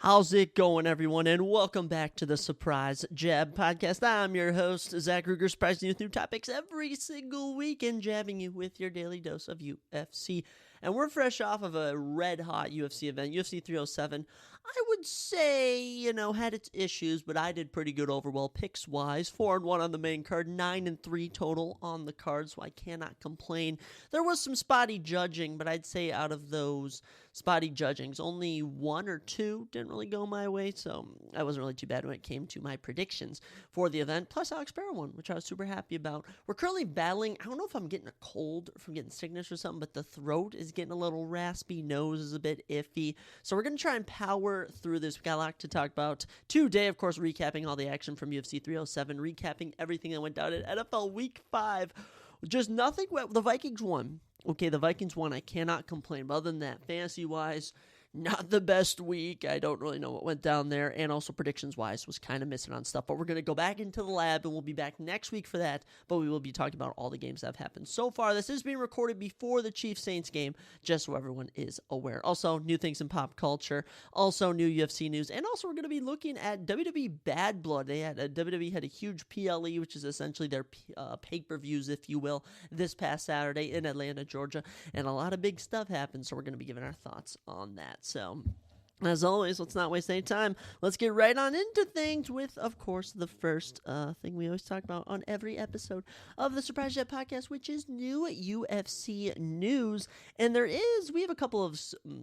How's it going, everyone, and welcome back to the Surprise Jab Podcast. I'm your host, Zach Ruger, surprising you with new topics every single week and jabbing you with your daily dose of UFC. And we're fresh off of a red-hot UFC event, UFC 307. I would say, had its issues, but I did pretty good overall picks-wise. 4-1 on the main card, 9-3 total on the card, so I cannot complain. There was some spotty judging, but I'd say out of those spotty judgings, only one or two didn't really go my way, so I wasn't really too bad when it came to my predictions for the event. Plus, Alex Barrow won, which I was super happy about. We're currently battling, I don't know if I'm getting a cold from getting sickness or something, but the throat is getting a little raspy, nose is a bit iffy, so we're going to try and power through this. We got a lot to talk about today, of course, recapping all the action from UFC 307, recapping everything that went down at NFL Week 5. Just nothing. The Vikings won. Okay, the Vikings won. I cannot complain. But other than that, fantasy-wise, not the best week. I don't really know what went down there. And also predictions-wise was kind of missing on stuff. But we're going to go back into the lab, and we'll be back next week for that. But we will be talking about all the games that have happened so far. This is being recorded before the Chiefs-Saints game, just so everyone is aware. Also, new things in pop culture. Also, new UFC news. And also, we're going to be looking at WWE Bad Blood. WWE had a huge PLE, which is essentially their pay-per-views, if you will, this past Saturday in Atlanta, Georgia. And a lot of big stuff happened, so we're going to be giving our thoughts on that. So, as always, let's not waste any time. Let's get right on into things with, of course, the first thing we always talk about on every episode of the Surprise Jet Podcast, which is new UFC news. And we have a couple of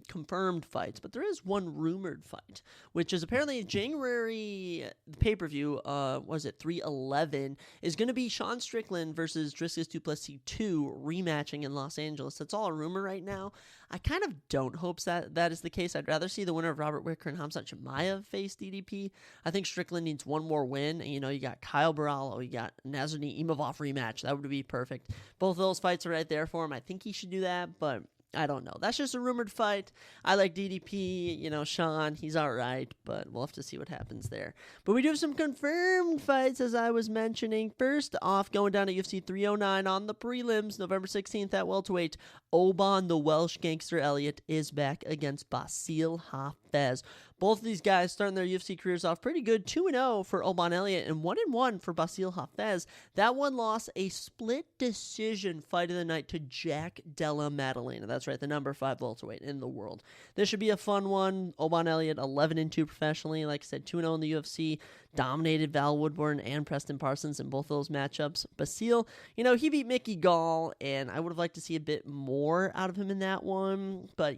confirmed fights, but there is one rumored fight, which is apparently January pay-per-view, 3/11, is going to be Sean Strickland versus Dricus du Plessis 2 rematching in Los Angeles. That's all a rumor right now. I kind of don't hope that is the case. I'd rather see the winner of Robert Whittaker and Khamzat Chimaev face DDP. I think Strickland needs one more win. And, you got Kyle Barallo, you got Nazarny Imavov rematch. That would be perfect. Both of those fights are right there for him. I think he should do that, but I don't know. That's just a rumored fight. I like DDP, Sean, he's all right, but we'll have to see what happens there. But we do have some confirmed fights, as I was mentioning. First off, going down to UFC 309 on the prelims, November 16th at welterweight, Oban the Welsh Gangster Elliott is back against Basil Hafez. Both of these guys starting their UFC careers off pretty good, 2-0 for Oban Elliott and 1-1 for Basil Hafez. That one lost a split decision fight of the night to Jack Della Maddalena. That's right, the number 5 welterweight in the world. This should be a fun one. Oban Elliott, 11-2 professionally. Like I said, 2-0 in the UFC. Dominated Val Woodburn and Preston Parsons in both of those matchups. Basil, he beat Mickey Gall, and I would have liked to see a bit more out of him in that one. But,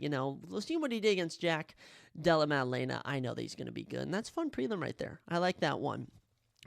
let's see what he did against Jack Della Maddalena. I know that he's going to be good, and that's fun prelim right there. I like that one.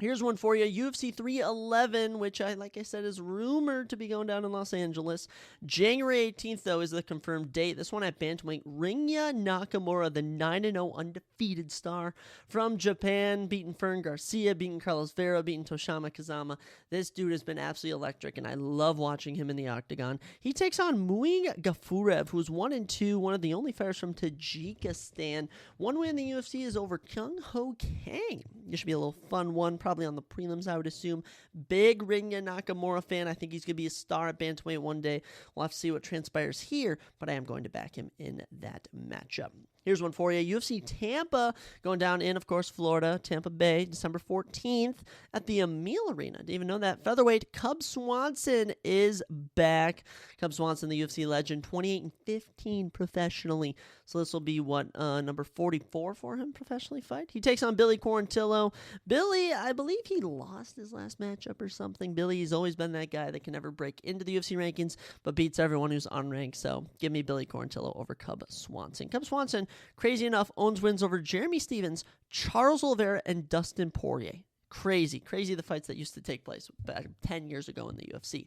Here's one for you, UFC 311, which like I said, is rumored to be going down in Los Angeles. January 18th, though, is the confirmed date. This one at bantamweight. Rinya Nakamura, the 9-0 undefeated star from Japan, beating Fern Garcia, beating Carlos Vera, beating Toshima Kazama. This dude has been absolutely electric, and I love watching him in the octagon. He takes on Muing Gafurev, who's 1-2, one of the only fighters from Tajikistan. One win in the UFC is over Kyung Ho Kang. This should be a little fun one. Probably on the prelims, I would assume. Big Rinya Nakamura fan. I think he's going to be a star at bantamweight one day. We'll have to see what transpires here, but I am going to back him in that matchup. Here's one for you. UFC Tampa going down in, of course, Florida, Tampa Bay, December 14th at the Emil Arena. Didn't even know that. Featherweight Cub Swanson is back. Cub Swanson, the UFC legend, 28-15 professionally. So this will be number 44 for him professionally fight. He takes on Billy Quarantillo. Billy, I believe he lost his last matchup or something. Billy has always been that guy that can never break into the UFC rankings, but beats everyone who's unranked. So give me Billy Quarantillo over Cub Swanson. Cub Swanson, crazy enough, owns wins over Jeremy Stevens, Charles Oliveira, and Dustin Poirier. Crazy the fights that used to take place back 10 years ago in the UFC.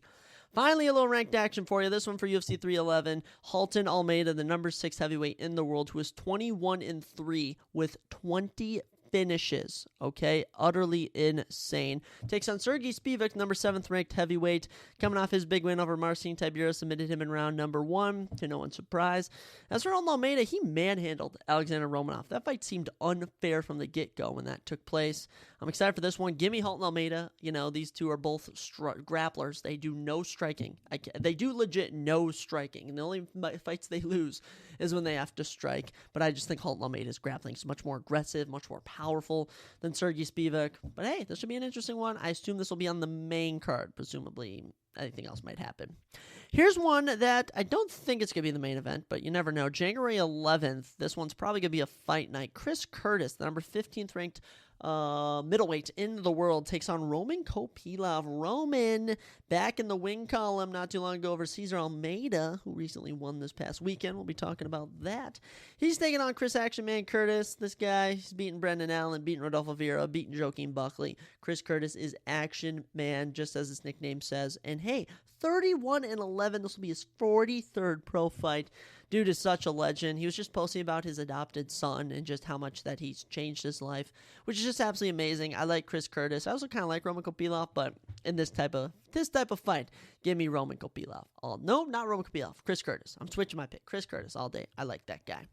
Finally, a little ranked action for you. This one for UFC 311. Halton Almeida, the number 6 heavyweight in the world, who is 21-3 with 20 finishes, okay? Utterly insane. Takes on Sergey Spivak, number 7th ranked heavyweight, coming off his big win over Marcin Tybura, submitted him in round number 1, to no one's surprise. As for Holden Almeida, he manhandled Alexander Romanov. That fight seemed unfair from the get-go when that took place. I'm excited for this one. Give me Holden Almeida. You know, these two are both grapplers. They do no striking. They do legit no striking, and the only fights they lose is when they have to strike. But I just think Holden Almeida's grappling is much more aggressive, much more powerful than Sergey Spivak. But hey, this should be an interesting one. I assume this will be on the main card. Presumably, anything else might happen. Here's one that I don't think it's going to be the main event, but you never know. January 11th, this one's probably going to be a fight night. Chris Curtis, the number 15th ranked middleweight in the world, takes on Roman Kopilov. Roman back in the win column not too long ago over Cesar Almeida, who recently won this past weekend. We'll be talking about that. He's taking on Chris Action Man Curtis. This guy, he's beaten Brendan Allen, beaten Rodolfo Vieira, beaten Joaquin Buckley. Chris Curtis is Action Man, just as his nickname says. And hey, 31-11. This will be his 43rd pro fight. Dude is such a legend. He was just posting about his adopted son and just how much that he's changed his life, which is just absolutely amazing. I like Chris Curtis. I also kind of like Roman Kopilov, but in this type of fight, give me Roman Kopilov. No, not Roman Kopilov. Chris Curtis. I'm switching my pick. Chris Curtis all day. I like that guy.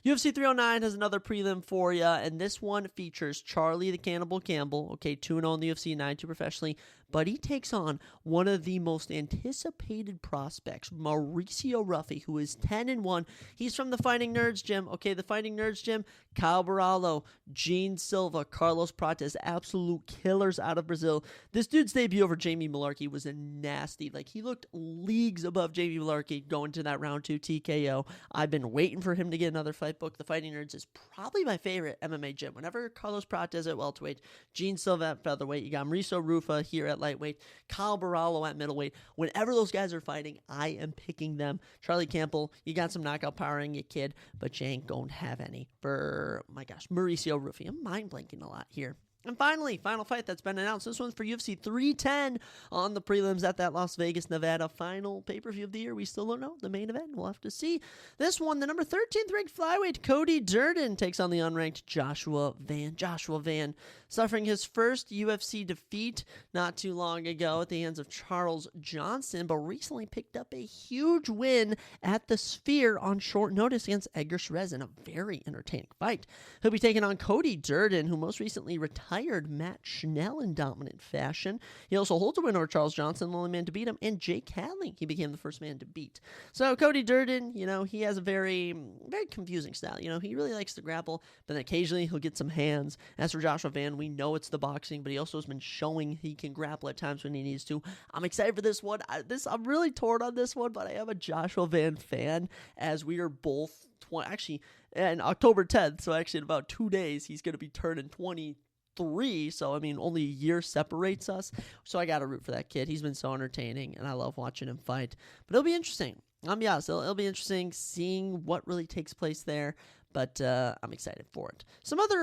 UFC 309 has another prelim for you, and this one features Charlie the Cannibal Campbell, okay, 2-0 in the UFC, 9-2 professionally, but he takes on one of the most anticipated prospects, Mauricio Ruffy, who is 10-1. He's from the Fighting Nerds Gym, okay, the Fighting Nerds Gym, Kyle Barallo, Gene Silva, Carlos Prates, absolute killers out of Brazil. This dude's debut over Jamie Malarkey was a nasty, like, he looked leagues above Jamie Malarkey going to that round 2 TKO. I've been waiting for him to get another fight book. The Fighting Nerds is probably my favorite MMA gym. Whenever Carlos Prates at welterweight, Gene Silva at featherweight, you got Mauricio Rufa here at lightweight, Kyle Barallo at middleweight. Whenever those guys are fighting, I am picking them. Charlie Campbell, you got some knockout power in you, kid, but you ain't going to have any for, my gosh, Mauricio Rufa. I'm mind blanking a lot here. And finally, final fight that's been announced. This one's for UFC 310 on the prelims at that Las Vegas, Nevada final pay-per-view of the year. We still don't know the main event. We'll have to see. This one, the number 13th ranked flyweight Cody Durden takes on the unranked Joshua Van. Joshua Van suffering his first UFC defeat not too long ago at the hands of Charles Johnson, but recently picked up a huge win at the Sphere on short notice against Edgar Chavez in a very entertaining fight. He'll be taking on Cody Durden, who most recently retired Matt Schnell in dominant fashion. He also holds a win over Charles Johnson, the only man to beat him, and Jake Hadley, he became the first man to beat. So Cody Durden, you know, he has a very, very confusing style. You know, he really likes to grapple, but then occasionally he'll get some hands. As for Joshua Van, we know it's the boxing, but he also has been showing he can grapple at times when he needs to. I'm excited for this one. I'm really torn on this one, but I am a Joshua Van fan, as we are both actually, and October 10th, so actually in about 2 days, he's going to be turning 23. So I mean, only a year separates us. So I gotta root for that kid. He's been so entertaining, and I love watching him fight. But it'll be interesting. So it'll be interesting seeing what really takes place there. But I'm excited for it. Some other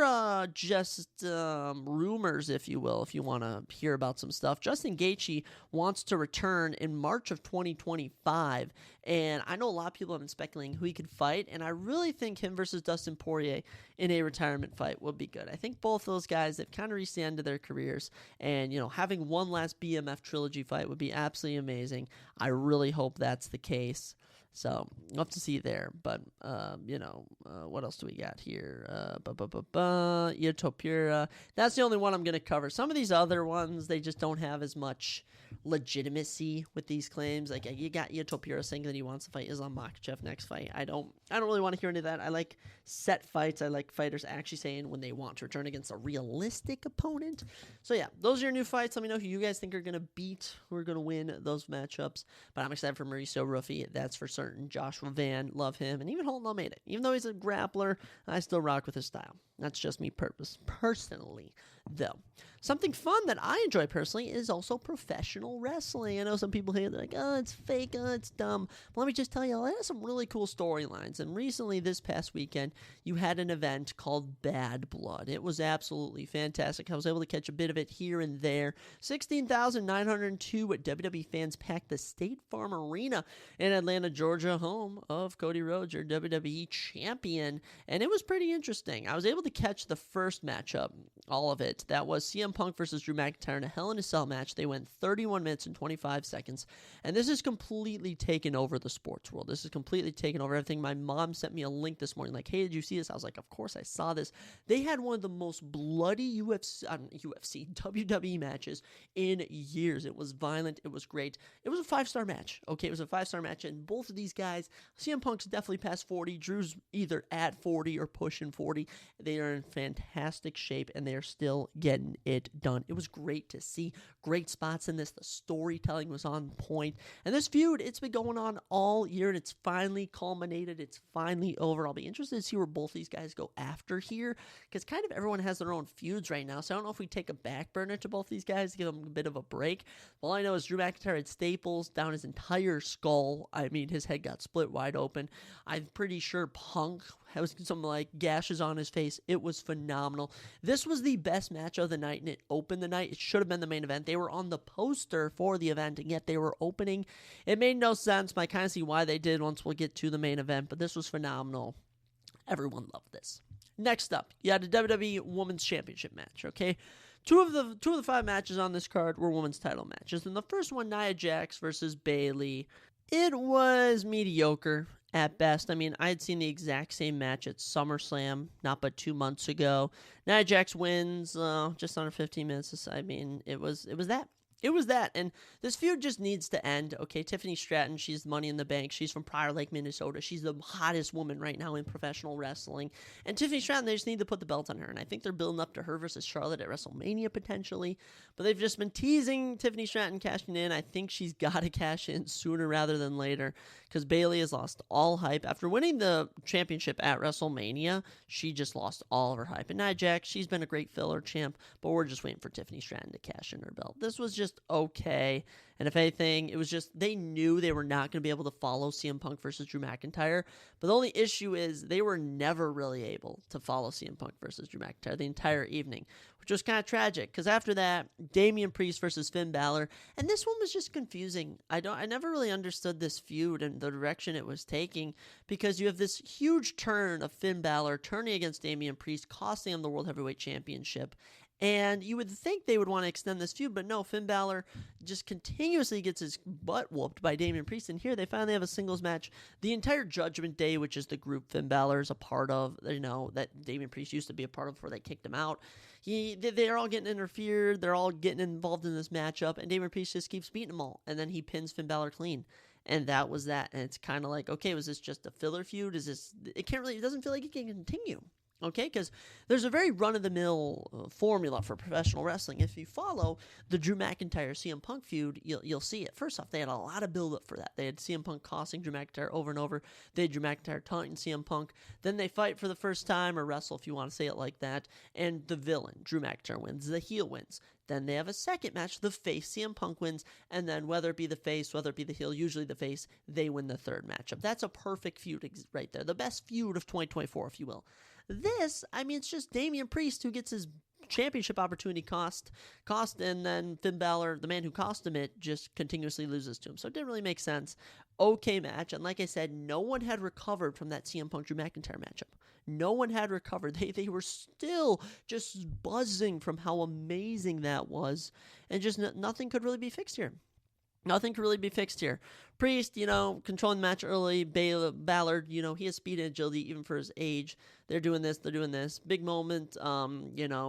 rumors, if you will, if you want to hear about some stuff. Justin Gaethje wants to return in March of 2025. And I know a lot of people have been speculating who he could fight. And I really think him versus Dustin Poirier in a retirement fight would be good. I think both those guys have kind of reached the end of their careers. And, you know, having one last BMF trilogy fight would be absolutely amazing. I really hope that's the case. So, we'll have to see there. But, what else do we got here? Topura. That's the only one I'm going to cover. Some of these other ones, they just don't have as much legitimacy with these claims. Like, you got Topura saying that he wants to fight Islam Makhachev next fight. I don't really want to hear any of that. I like set fights. I like fighters actually saying when they want to return against a realistic opponent. So, yeah, those are your new fights. Let me know who you guys think are going to beat, who are going to win those matchups. But I'm excited for Mauricio Ruffy. That's for certain. Joshua Van, love him, and even Holden Almeida. Even though he's a grappler, I still rock with his style. That's just me personally, though. Something fun that I enjoy personally is also professional wrestling. I know some people here, they're like, oh, it's fake, oh, it's dumb. But let me just tell you, it has some really cool storylines. And recently, this past weekend, you had an event called Bad Blood. It was absolutely fantastic. I was able to catch a bit of it here and there. 16,902 WWE fans packed the State Farm Arena in Atlanta, Georgia, home of Cody Rhodes, your WWE champion. And it was pretty interesting. I was able to catch the first matchup, all of it, that was CM Punk versus Drew McIntyre in a Hell in a Cell match. They went 31 minutes and 25 seconds, and this has completely taken over the sports world. This has completely taken over everything. My mom sent me a link this morning, like, hey, did you see this? I was like, of course I saw this. They had one of the most bloody WWE matches in years. It was violent. It was great. It was a 5-star match. Okay, it was a 5-star match, and both of these guys, CM Punk's definitely past 40. Drew's either at 40 or pushing 40. They are in fantastic shape, and they are still getting it done. It was great to see. Great spots in this. The storytelling was on point. And this feud, it's been going on all year, and it's finally culminated. It's finally over. I'll be interested to see where both these guys go after here, because kind of everyone has their own feuds right now, so I don't know if we take a back burner to both these guys, give them a bit of a break. All I know is Drew McIntyre had staples down his entire skull. I mean, his head got split wide open. I'm pretty sure Punk has some like gashes on his face. It was phenomenal. This was the best match of the night, and it opened the night. It should have been the main event. They were on the poster for the event, and yet they were opening. It made no sense, but I kind of see why they did once we'll get to the main event, but this was phenomenal. Everyone loved this. Next up, you had a WWE Women's Championship match, okay? Two of the 5 matches on this card were women's title matches, and the first one, Nia Jax versus Bayley. It was mediocre at best. I mean, I had seen the exact same match at SummerSlam not but 2 months ago. Nia Jax wins just under 15 minutes. I mean, it was that. It was that, and this feud just needs to end. Okay, Tiffany Stratton, she's Money in the Bank. She's from Prior Lake, Minnesota. She's the hottest woman right now in professional wrestling. And Tiffany Stratton, they just need to put the belt on her, and I think they're building up to her versus Charlotte at WrestleMania potentially. But they've just been teasing Tiffany Stratton cashing in. I think she's got to cash in sooner rather than later, because Bayley has lost all hype. After winning the championship at WrestleMania, she just lost all of her hype. And Nia Jax, she's been a great filler champ, but we're just waiting for Tiffany Stratton to cash in her belt. This was just okay, and if anything, it was just they knew they were not going to be able to follow CM Punk versus Drew McIntyre, but the only issue is they were never really able to follow CM Punk versus Drew McIntyre the entire evening, which was kind of tragic, because after that, Damian Priest versus Finn Balor, and this one was just confusing. I never really understood this feud and the direction it was taking, because you have this huge turn of Finn Balor turning against Damian Priest, costing him the World Heavyweight Championship. And you would think they would want to extend this feud, but no, Finn Balor just continuously gets his butt whooped by Damian Priest. And here they finally have a singles match. The entire Judgment Day, which is the group Finn Balor is a part of, that Damian Priest used to be a part of before they kicked him out. They're all getting interfered. They're all getting involved in this matchup. And Damian Priest just keeps beating them all. And then he pins Finn Balor clean. And that was that. And it's kind of like, okay, was this just a filler feud? It doesn't feel like it can continue. Okay, because there's a very run-of-the-mill formula for professional wrestling. If you follow the Drew McIntyre CM Punk feud, you'll see it. First off, they had a lot of build-up for that. They had CM Punk costing Drew McIntyre over and over. They had Drew McIntyre taunting CM Punk. Then they fight for the first time, or wrestle if you want to say it like that, and the villain, Drew McIntyre, wins. The heel wins. Then they have a second match, the face, CM Punk wins, and then whether it be the face, whether it be the heel, usually the face, they win the third matchup. That's a perfect feud right there. The best feud of 2024, if you will. This, I mean, it's just Damian Priest who gets his championship opportunity cost, and then Finn Balor, the man who cost him it, just continuously loses to him. So it didn't really make sense. Okay match, and like I said, no one had recovered from that CM Punk Drew McIntyre matchup. No one had recovered. They were still just buzzing from how amazing that was, and just nothing could really be fixed here. Nothing could really be fixed here. Priest, controlling the match early. Ballard, he has speed and agility even for his age. They're doing this. Big moment.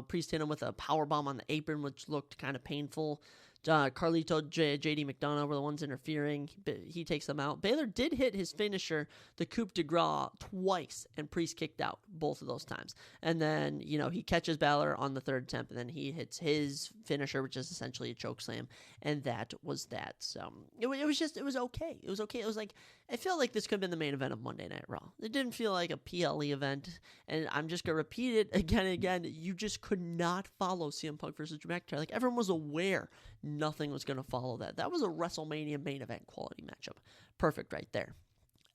Priest hit him with a powerbomb on the apron, which looked kind of painful. Carlito, JD McDonough were the ones interfering. He takes them out. Baylor did hit his finisher, the coup de grace, twice, and Priest kicked out both of those times. And then, he catches Balor on the third attempt, and then he hits his finisher, which is essentially a chokeslam, and that was that. So it was okay. It was okay. It was like, I felt like this could have been the main event of Monday Night Raw. It didn't feel like a PLE event, and I'm just going to repeat it again and again. You just could not follow CM Punk versus Drew McIntyre. Like, everyone was aware nothing was going to follow that. That was a WrestleMania main event quality matchup. Perfect right there.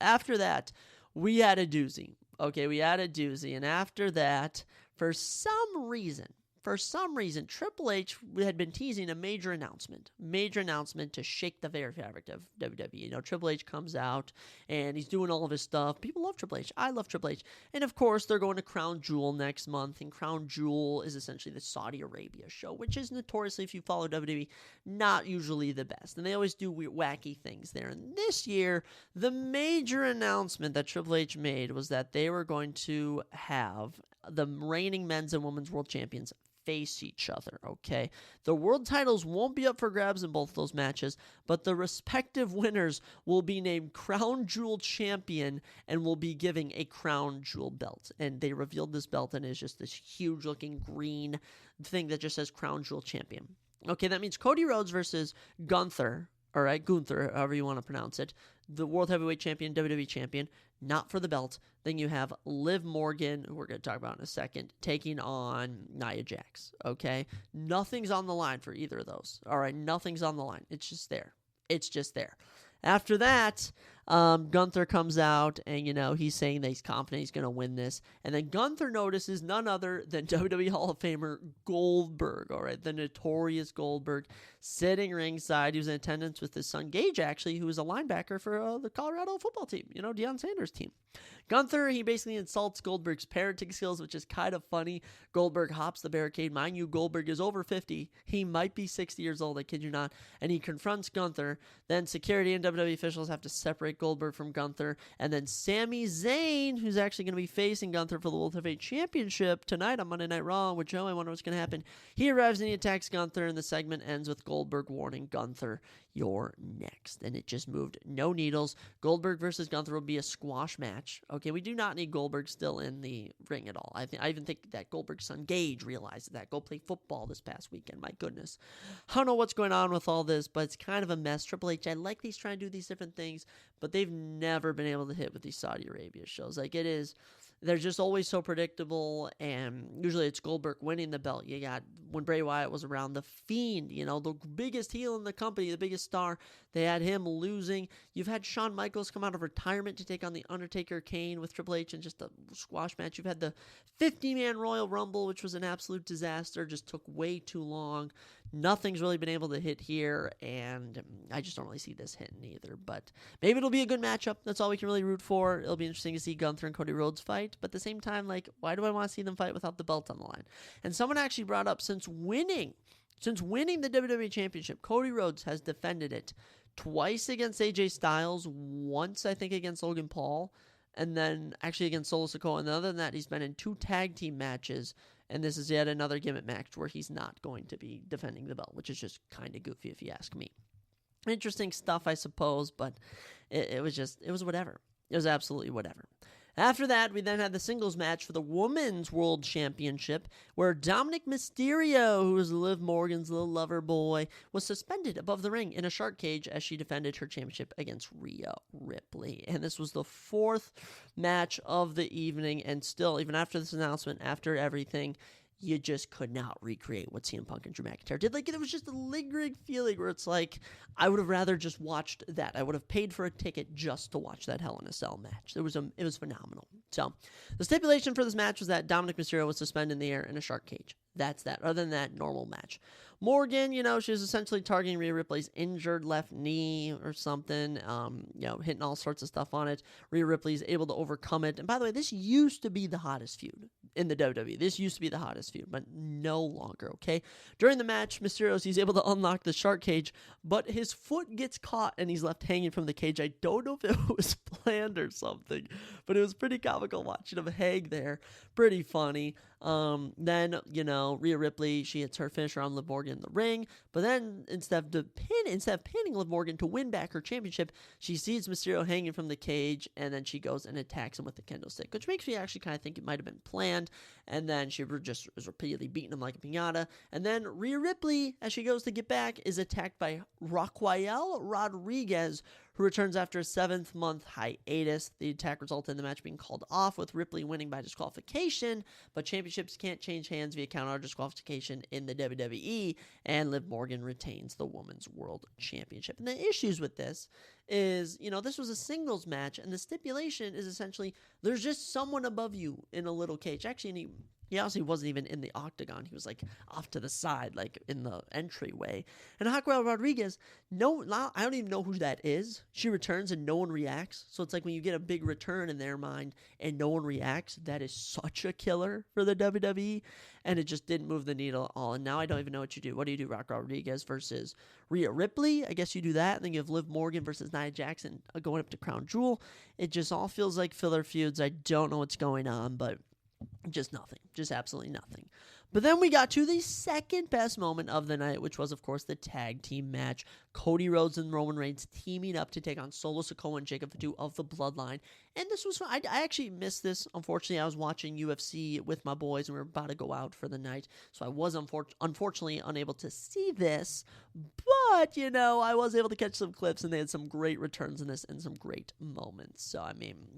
After that, we had a doozy. Okay, we had a doozy. And after that, for some reason, for some reason, Triple H had been teasing a major announcement to shake the very fabric of WWE. You know, Triple H comes out and he's doing all of his stuff. People love Triple H. I love Triple H. And of course, they're going to Crown Jewel next month. And Crown Jewel is essentially the Saudi Arabia show, which is notoriously, if you follow WWE, not usually the best. And they always do weird, wacky things there. And this year, the major announcement that Triple H made was that they were going to have the reigning men's and women's world champions face each other, okay? The world titles won't be up for grabs in both those matches, but the respective winners will be named Crown Jewel champion and will be giving a Crown Jewel belt. And they revealed this belt, and it's just this huge-looking green thing that just says Crown Jewel champion. Okay, that means Cody Rhodes versus Gunther, all right, Gunther, however you want to pronounce it, the World Heavyweight Champion, WWE Champion, not for the belt. Then you have Liv Morgan, who we're going to talk about in a second, taking on Nia Jax, okay? Nothing's on the line for either of those, all right? Nothing's on the line. It's just there. It's just there. After that, Gunther comes out, and, you know, he's saying that he's confident he's going to win this. And then Gunther notices none other than WWE Hall of Famer Goldberg, all right, the notorious Goldberg, sitting ringside. He was in attendance with his son Gage, actually, who was a linebacker for the Colorado football team, you know, Deion Sanders' team. Gunther, he basically insults Goldberg's parenting skills, which is kind of funny. Goldberg hops the barricade. Mind you, Goldberg is over 50. He might be 60 years old, I kid you not. And he confronts Gunther. Then security and WWE officials have to separate Goldberg from Gunther. And then Sami Zayn, who's actually going to be facing Gunther for the World Heavyweight Championship tonight on Monday Night Raw with Joe. I wonder what's going to happen. He arrives and he attacks Gunther, and the segment ends with Goldberg warning Gunther, "You're next." And it just moved no needles. Goldberg versus Gunther will be a squash match. Okay, we do not need Goldberg still in the ring at all. I even think that Goldberg's son Gage realized that. Go play football this past weekend. My goodness. I don't know what's going on with all this, but it's kind of a mess. Triple H, I like these trying to do these different things, but they've never been able to hit with these Saudi Arabia shows. Like, it is, they're just always so predictable, and usually it's Goldberg winning the belt. You got, when Bray Wyatt was around, The Fiend, you know, the biggest heel in the company, the biggest star, they had him losing. You've had Shawn Michaels come out of retirement to take on The Undertaker, Kane with Triple H in just a squash match. You've had the 50-man Royal Rumble, which was an absolute disaster, just took way too long. Nothing's really been able to hit here, and I just don't really see this hitting either. But maybe it'll be a good matchup. That's all we can really root for. It'll be interesting to see Gunther and Cody Rhodes fight. But at the same time, like, why do I want to see them fight without the belt on the line? And someone actually brought up, since winning the WWE Championship, Cody Rhodes has defended it twice against AJ Styles, once, I think, against Logan Paul, and then actually against Solo Sikoa. And other than that, he's been in 2 tag team matches. And this is yet another gimmick match where he's not going to be defending the belt, which is just kind of goofy if you ask me. Interesting stuff, I suppose, but it was whatever. It was absolutely whatever. After that, we then had the singles match for the Women's World Championship, where Dominic Mysterio, who was Liv Morgan's little lover boy, was suspended above the ring in a shark cage as she defended her championship against Rhea Ripley. And this was the 4th match of the evening, and still, even after this announcement, after everything, you just could not recreate what CM Punk and Drew McIntyre did. Like, there was just a lingering feeling where it's like, I would have rather just watched that. I would have paid for a ticket just to watch that Hell in a Cell match. It was phenomenal. So, the stipulation for this match was that Dominic Mysterio was suspended in the air in a shark cage. That's that. Other than that, normal match. Morgan, you know, she was essentially targeting Rhea Ripley's injured left knee or something, you know, hitting all sorts of stuff on it. Rhea Ripley's able to overcome it. And by the way, this used to be the hottest feud in the WWE. This used to be the hottest feud, but no longer, okay? During the match, he's able to unlock the shark cage, but his foot gets caught and he's left hanging from the cage. I don't know if it was planned or something, but it was pretty comical watching him hang there. Pretty funny. Then, you know, Rhea Ripley, she hits her finisher on Liv Morgan in the ring, but then instead of pinning Liv Morgan to win back her championship, she sees Mysterio hanging from the cage, and then she goes and attacks him with the kendo stick, which makes me actually kind of think it might have been planned. And then she just was repeatedly beating him like a piñata. And then Rhea Ripley, as she goes to get back, is attacked by Raquel Rodriguez, who returns after a 7th-month hiatus. The attack resulted in the match being called off, with Ripley winning by disqualification, but championships can't change hands via count or disqualification in the WWE, and Liv Morgan retains the Women's World Championship. And the issues with this is, you know, this was a singles match, and the stipulation is essentially there's just someone above you in a little cage. Actually, He honestly wasn't even in the octagon. He was like off to the side, like in the entryway. And Raquel Rodriguez, I don't even know who that is. She returns and no one reacts. So it's like when you get a big return in their mind and no one reacts, that is such a killer for the WWE. And it just didn't move the needle at all. And now I don't even know what you do. What do you do, Raquel Rodriguez versus Rhea Ripley? I guess you do that. And then you have Liv Morgan versus Nia Jackson going up to Crown Jewel. It just all feels like filler feuds. I don't know what's going on, but just nothing. Just absolutely nothing. But then we got to the second best moment of the night, which was, of course, the tag team match. Cody Rhodes and Roman Reigns teaming up to take on Solo Sikoa and Jacob Fatu of the Bloodline. And this was fun. I actually missed this. Unfortunately, I was watching UFC with my boys, and we were about to go out for the night. So I was unfortunately unable to see this. But, I was able to catch some clips, and they had some great returns in this and some great moments. So,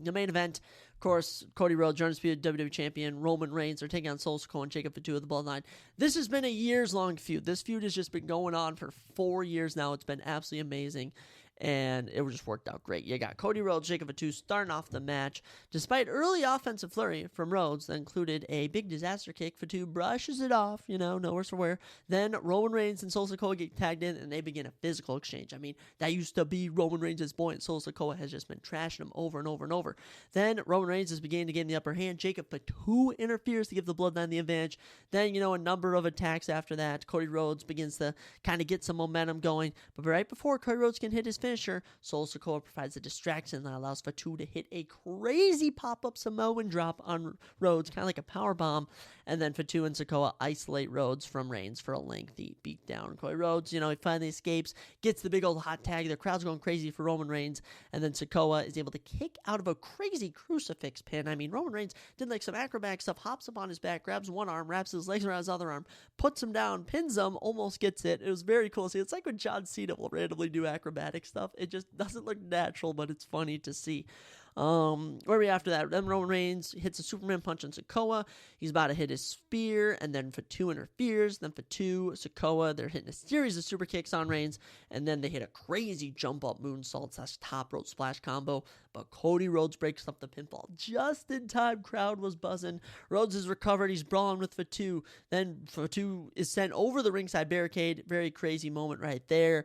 the main event, of course, Cody Rhodes, undisputed WWE Champion, Roman Reigns are taking on Solo Sikoa and Jacob Fatu of the Bloodline. This has been a years-long feud. This feud has just been going on for 4 years now. It's been absolutely amazing, and it just worked out great. You got Cody Rhodes, Jacob Fatu starting off the match. Despite early offensive flurry from Rhodes that included a big disaster kick, Fatu brushes it off, no worse for wear. Then Roman Reigns and Solo Sikoa get tagged in, and they begin a physical exchange. That used to be Roman Reigns' boy, and Solo Sikoa has just been trashing him over and over and over. Then Roman Reigns is beginning to get in the upper hand. Jacob Fatu interferes to give the Bloodline the advantage. Then, a number of attacks after that. Cody Rhodes begins to kind of get some momentum going. But right before Cody Rhodes can hit his finisher, Solo Sikoa provides a distraction that allows Fatu to hit a crazy pop-up Samoan drop on Rhodes, kind of like a power bomb. And then Fatu and Sikoa isolate Rhodes from Reigns for a lengthy beatdown. Cody Rhodes, he finally escapes, gets the big old hot tag. The crowd's going crazy for Roman Reigns. And then Sikoa is able to kick out of a crazy crucifix pin. Roman Reigns did like some acrobatic stuff, hops up on his back, grabs one arm, wraps his legs around his other arm, puts him down, pins him, almost gets it. It was very cool to see. It's like when John Cena will randomly do acrobatic stuff. It just doesn't look natural, but it's funny to see. Where are we after that? Then Roman Reigns hits a Superman punch on Sikoa. He's about to hit his spear, and then Fatu interferes. Then Fatu, Sikoa, they're hitting a series of super kicks on Reigns, and then they hit a crazy jump up moonsault / top rope splash combo. But Cody Rhodes breaks up the pinfall just in time. Crowd was buzzing. Rhodes is recovered. He's brawling with Fatu. Then Fatu is sent over the ringside barricade. Very crazy moment right there.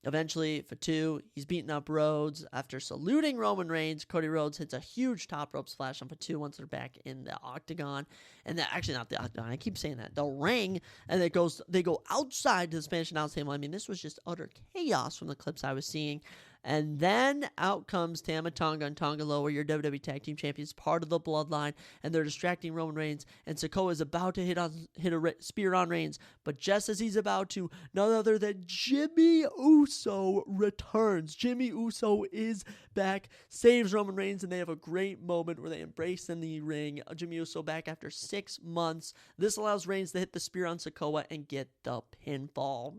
Eventually, Fatu, he's beating up Rhodes. After saluting Roman Reigns, Cody Rhodes hits a huge top rope splash on Fatu once they're back in the octagon. And that actually not the octagon. I keep saying that. The ring. And they go outside to the Spanish announce table. This was just utter chaos from the clips I was seeing. And then out comes Tama Tonga and Tonga Loa, your WWE Tag Team Champions, part of the Bloodline, and they're distracting Roman Reigns. And Sikoa is about to hit a spear on Reigns, but just as he's about to, none other than Jimmy Uso returns. Jimmy Uso is back, saves Roman Reigns, and they have a great moment where they embrace in the ring. Jimmy Uso back after 6 months. This allows Reigns to hit the spear on Sikoa and get the pinfall.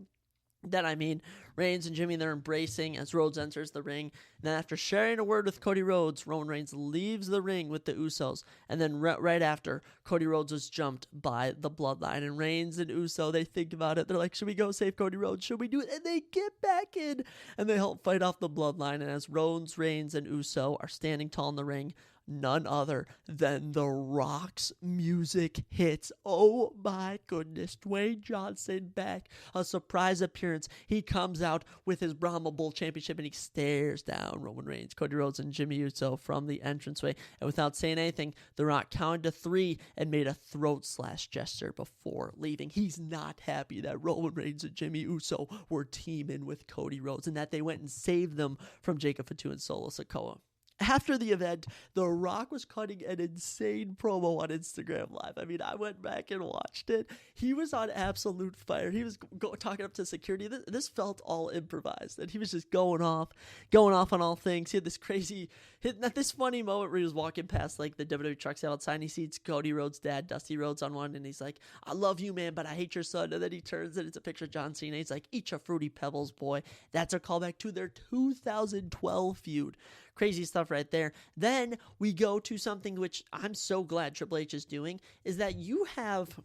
Then, Reigns and Jimmy, they're embracing as Rhodes enters the ring. And then after sharing a word with Cody Rhodes, Roman Reigns leaves the ring with the Usos. And then right after, Cody Rhodes is jumped by the Bloodline. And Reigns and Uso, they think about it. They're like, should we go save Cody Rhodes? Should we do it? And they get back in. And they help fight off the Bloodline. And as Rhodes, Reigns, and Uso are standing tall in the ring, none other than The Rock's music hits. Oh my goodness. Dwayne Johnson back. A surprise appearance. He comes out with his Brahma Bull Championship and he stares down Roman Reigns, Cody Rhodes, and Jimmy Uso from the entranceway. And without saying anything, The Rock counted to 3 and made a throat slash gesture before leaving. He's not happy that Roman Reigns and Jimmy Uso were teaming with Cody Rhodes and that they went and saved them from Jacob Fatu and Solo Sikoa. After the event, The Rock was cutting an insane promo on Instagram Live. I went back and watched it. He was on absolute fire. He was talking up to security. This felt all improvised, and he was just going off on all things. He had this funny moment where he was walking past like the WWE truck sale outside, and he sees Cody Rhodes' dad, Dusty Rhodes, on one, and he's like, "I love you, man, but I hate your son." And then he turns and it's a picture of John Cena. He's like, "Eat your fruity pebbles, boy." That's a callback to their 2012 feud. Crazy stuff right there. Then we go to something which I'm so glad Triple H is doing, is that you have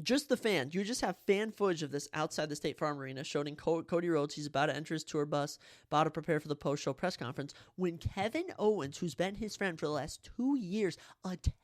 just the fans. You just have fan footage of this outside the State Farm Arena showing Cody Rhodes. He's about to enter his tour bus, about to prepare for the post-show press conference, when Kevin Owens, who's been his friend for the last 2 years,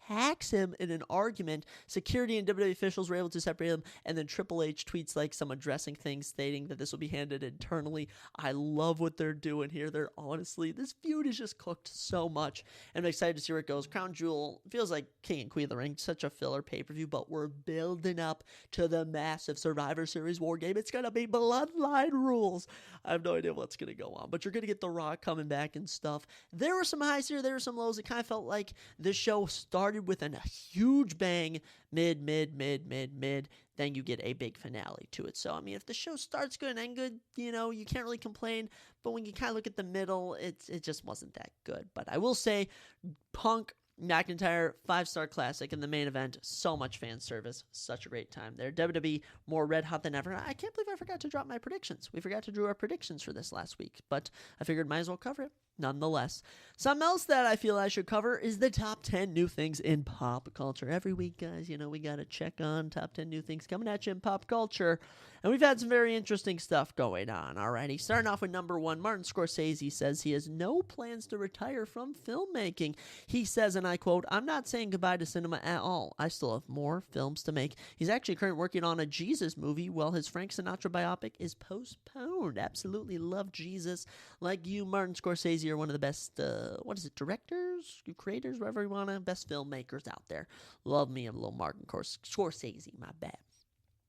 attacks him in an argument. Security and WWE officials were able to separate him, and then Triple H tweets like some addressing things, stating that this will be handled internally. I love what they're doing here. This feud is just cooked so much, and I'm excited to see where it goes. Crown Jewel feels like King and Queen of the Ring, such a filler pay-per-view, but we're building up to the massive Survivor Series war game. It's going to be bloodline rules. I have no idea what's going to go on, but you're going to get The Rock coming back and stuff. There were some highs here, there were some lows. It kind of felt like this show started with a huge bang, mid, then you get a big finale to it. So, I mean, if the show starts good and ends good, you can't really complain, but when you kind of look at the middle, it just wasn't that good. But I will say, Punk, McIntyre, 5-star classic in the main event. So much fan service. Such a great time there. WWE more red hot than ever. I can't believe I forgot to drop my predictions. We forgot to do our predictions for this last week, but I figured might as well cover it nonetheless. Something else that I feel I should cover is the top 10 new things in pop culture. Every week, guys, we got to check on top 10 new things coming at you in pop culture. And we've had some very interesting stuff going on, alrighty. Starting off with number 1, Martin Scorsese says he has no plans to retire from filmmaking. He says, and I quote, "I'm not saying goodbye to cinema at all. I still have more films to make." He's actually currently working on a Jesus movie while his Frank Sinatra biopic is postponed. Absolutely love Jesus. Like you, Martin Scorsese are one of the best, directors, creators, whatever you want to, best filmmakers out there. Love me a little Martin Scorsese, my bad.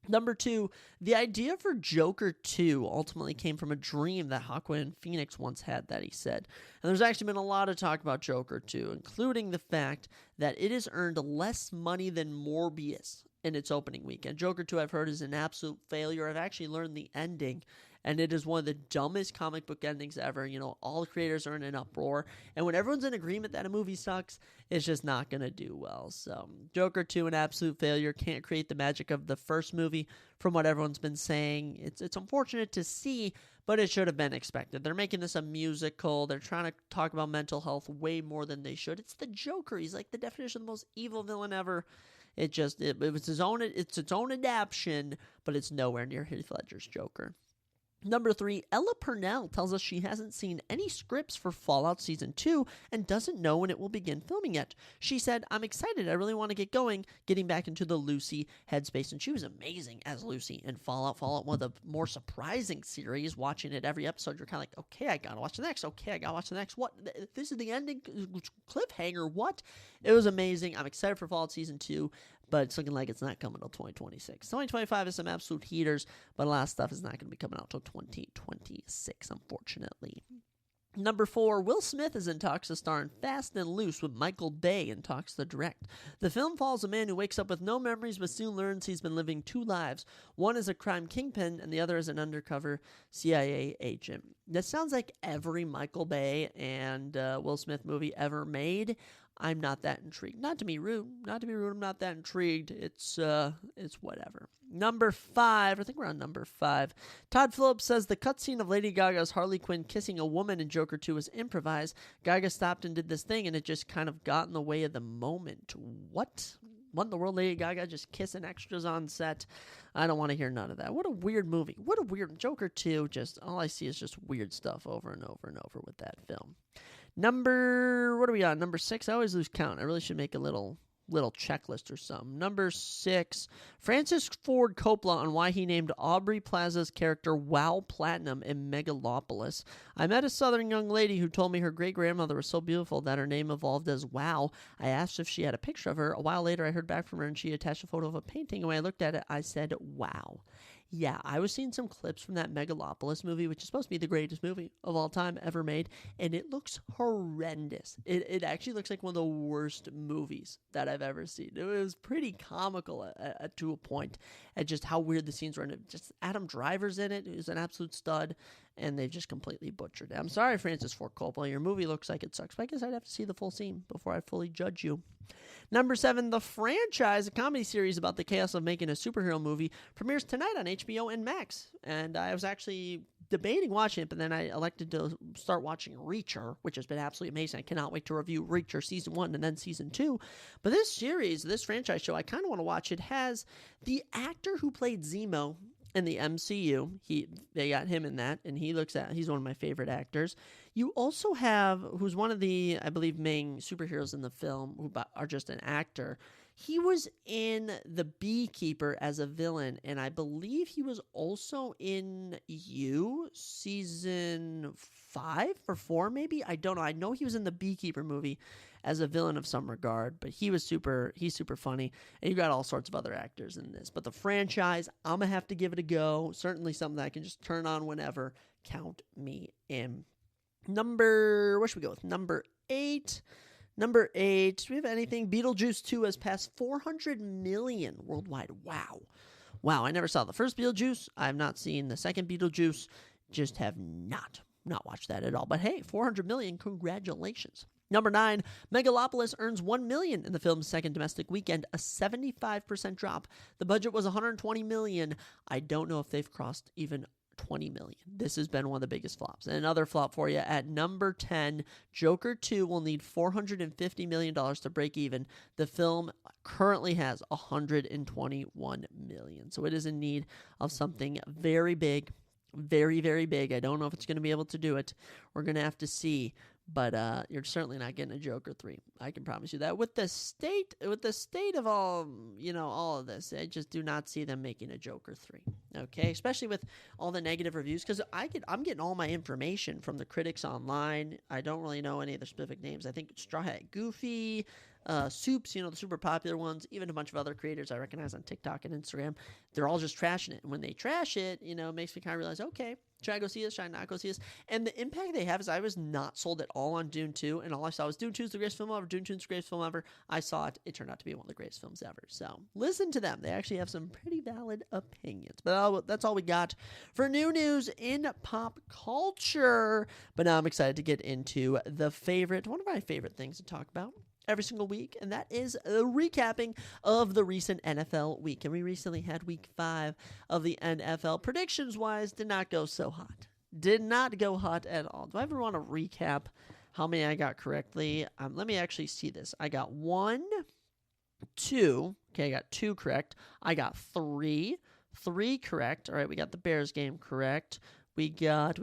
Number 2, the idea for Joker 2 ultimately came from a dream that Joaquin Phoenix once had, that he said. And there's actually been a lot of talk about Joker 2, including the fact that it has earned less money than Morbius in its opening weekend. Joker 2, I've heard, is an absolute failure. I've actually learned the ending, and it is one of the dumbest comic book endings ever. All the creators are in an uproar, and when everyone's in agreement that a movie sucks, it's just not going to do well. So, Joker 2, an absolute failure. Can't create the magic of the first movie, from what everyone's been saying. It's unfortunate to see, but it should have been expected. They're making this a musical. They're trying to talk about mental health way more than they should. It's the Joker. He's like the definition of the most evil villain ever. It was it's its own adaptation, but it's nowhere near Heath Ledger's Joker. Number 3, Ella Purnell tells us she hasn't seen any scripts for Fallout Season 2 and doesn't know when it will begin filming yet. She said, "I'm excited. I really want to get going, getting back into the Lucy headspace." And she was amazing as Lucy in Fallout. Fallout, one of the more surprising series. Watching it every episode, you're kind of like, okay, I got to watch the next. Okay, I got to watch the next. What? This is the ending cliffhanger. What? It was amazing. I'm excited for Fallout Season 2. But it's looking like it's not coming until 2026. 2025 is some absolute heaters, but a lot of stuff is not going to be coming out until 2026, unfortunately. Number 4, Will Smith is in talks to star in Fast and Loose with Michael Bay in talks to direct. The film follows a man who wakes up with no memories but soon learns he's been living 2 lives. One is a crime kingpin and the other is an undercover CIA agent. That sounds like every Michael Bay and Will Smith movie ever made. I'm not that intrigued. Not to be rude, I'm not that intrigued. It's whatever. Number 5, I think we're on number 5. Todd Phillips says the cutscene of Lady Gaga's Harley Quinn kissing a woman in Joker 2 was improvised. Gaga stopped and did this thing, and it just kind of got in the way of the moment. What in the world, Lady Gaga just kissing extras on set? I don't want to hear none of that. What a weird movie. What a weird Joker 2. Just all I see is just weird stuff over and over and over with that film. What are we on? Number 6. I always lose count. I really should make a little checklist or something. Number 6, Francis Ford Coppola on why he named Aubrey Plaza's character Wow Platinum in Megalopolis. I met a southern young lady who told me her great-grandmother was so beautiful that her name evolved as Wow. I asked if she had a picture of her. A while later, I heard back from her, and she attached a photo of a painting, and when I looked at it, I said, wow. Yeah, I was seeing some clips from that Megalopolis movie, which is supposed to be the greatest movie of all time ever made, and it looks horrendous. It actually looks like one of the worst movies that I've ever seen. It was pretty comical to a point at just how weird the scenes were. And just Adam Driver's in it, who's an absolute stud, and they've just completely butchered it. I'm sorry, Francis Ford Coppola, your movie looks like it sucks, but I guess I'd have to see the full scene before I fully judge you. Number 7, The Franchise, a comedy series about the chaos of making a superhero movie, premieres tonight on HBO and Max. And I was actually debating watching it, but then I elected to start watching Reacher, which has been absolutely amazing. I cannot wait to review Reacher Season 1 and then Season 2. But this series, this franchise show, I kind of want to watch. It has the actor who played Zemo in the MCU. They got him in that, and he's one of my favorite actors. You also have, who's one of the, I believe, main superheroes in the film, who are just an actor. He was in The Beekeeper as a villain, and I believe he was also in You, season 5 or 4, maybe? I don't know. I know he was in the Beekeeper movie as a villain of some regard, but he's super funny, and you got all sorts of other actors in this. But the franchise, I'm going to have to give it a go. Certainly something that I can just turn on whenever. Count me in. What should we go with? Number 8. Number 8, do we have anything? Beetlejuice 2 has passed 400 million worldwide. Wow, I never saw the first Beetlejuice. I have not seen the second Beetlejuice. Just have not watched that at all. But hey, 400 million, congratulations. Number 9, Megalopolis earns $1 million in the film's second domestic weekend, a 75% drop. The budget was $120 million. I don't know if they've crossed even $20 million. This has been one of the biggest flops. And another flop for you at number 10, Joker 2 will need $450 million to break even. The film currently has $121 million. So it is in need of something very big, very, very big. I don't know if it's going to be able to do it. We're going to have to see. But you're certainly not getting a Joker 3. I can promise you that. With the state of all of this, I just do not see them making a Joker 3. Okay, especially with all the negative reviews, because I'm getting all my information from the critics online. I don't really know any of the specific names. I think Straw Hat Goofy, Soups, the super popular ones, even a bunch of other creators I recognize on TikTok and Instagram. They're all just trashing it. And when they trash it, it makes me kind of realize, okay, should I go see this? Should I not go see this? And the impact they have is I was not sold at all on Dune 2, and all I saw was Dune 2 is the greatest film ever. Dune 2 is the greatest film ever. I saw it. It turned out to be one of the greatest films ever. So listen to them. They actually have some pretty valid opinions. But that's all we got for new news in pop culture. But now I'm excited to get into one of my favorite things to talk about every single week, and that is a recapping of the recent NFL week. And we recently had week 5 of the NFL. Predictions-wise, did not go so hot. Did not go hot at all. Do I ever want to recap how many I got correctly? Let me actually see this. I got 1, 2. Okay, I got 2 correct. I got 3 correct. All right, we got the Bears game correct. We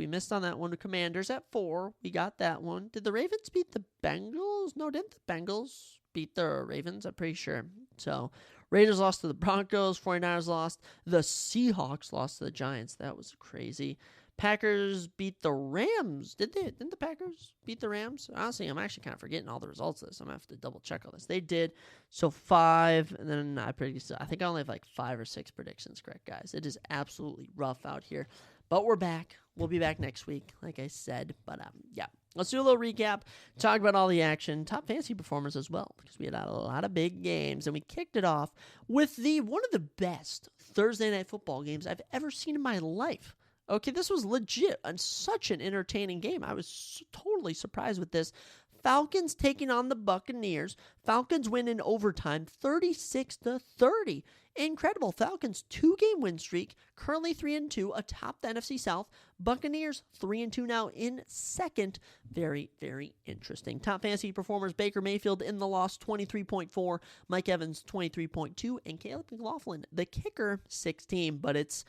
missed on that one. The Commanders at 4. We got that one. Did the Ravens beat the Bengals? No, didn't the Bengals beat the Ravens? I'm pretty sure. So, Raiders lost to the Broncos. 49ers lost. The Seahawks lost to the Giants. That was crazy. Packers beat the Rams. Didn't the Packers beat the Rams? Honestly, I'm actually kind of forgetting all the results of this. I'm going to have to double check all this. They did. So 5, and then I think I only have like 5 or 6 predictions correct, guys. It is absolutely rough out here. But we're back. We'll be back next week, like I said. But, yeah. Let's do a little recap, talk about all the action, top fantasy performers as well, because we had a lot of big games. And we kicked it off with one of the best Thursday Night Football games I've ever seen in my life. Okay, this was legit and such an entertaining game. I was totally surprised with this. Falcons taking on the Buccaneers. Falcons win in overtime, 36-30. Incredible. Falcons 2-game win streak, currently 3-2, atop the NFC South. Buccaneers 3-2 now in second. Very, very interesting. Top fantasy performers: Baker Mayfield in the loss, 23.4, Mike Evans 23.2, and Caleb McLaughlin, the kicker, 16. But it's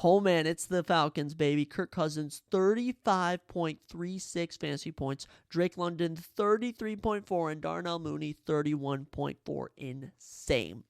the Falcons, baby. Kirk Cousins, 35.36 fantasy points. Drake London, 33.4. And Darnell Mooney, 31.4. Insane.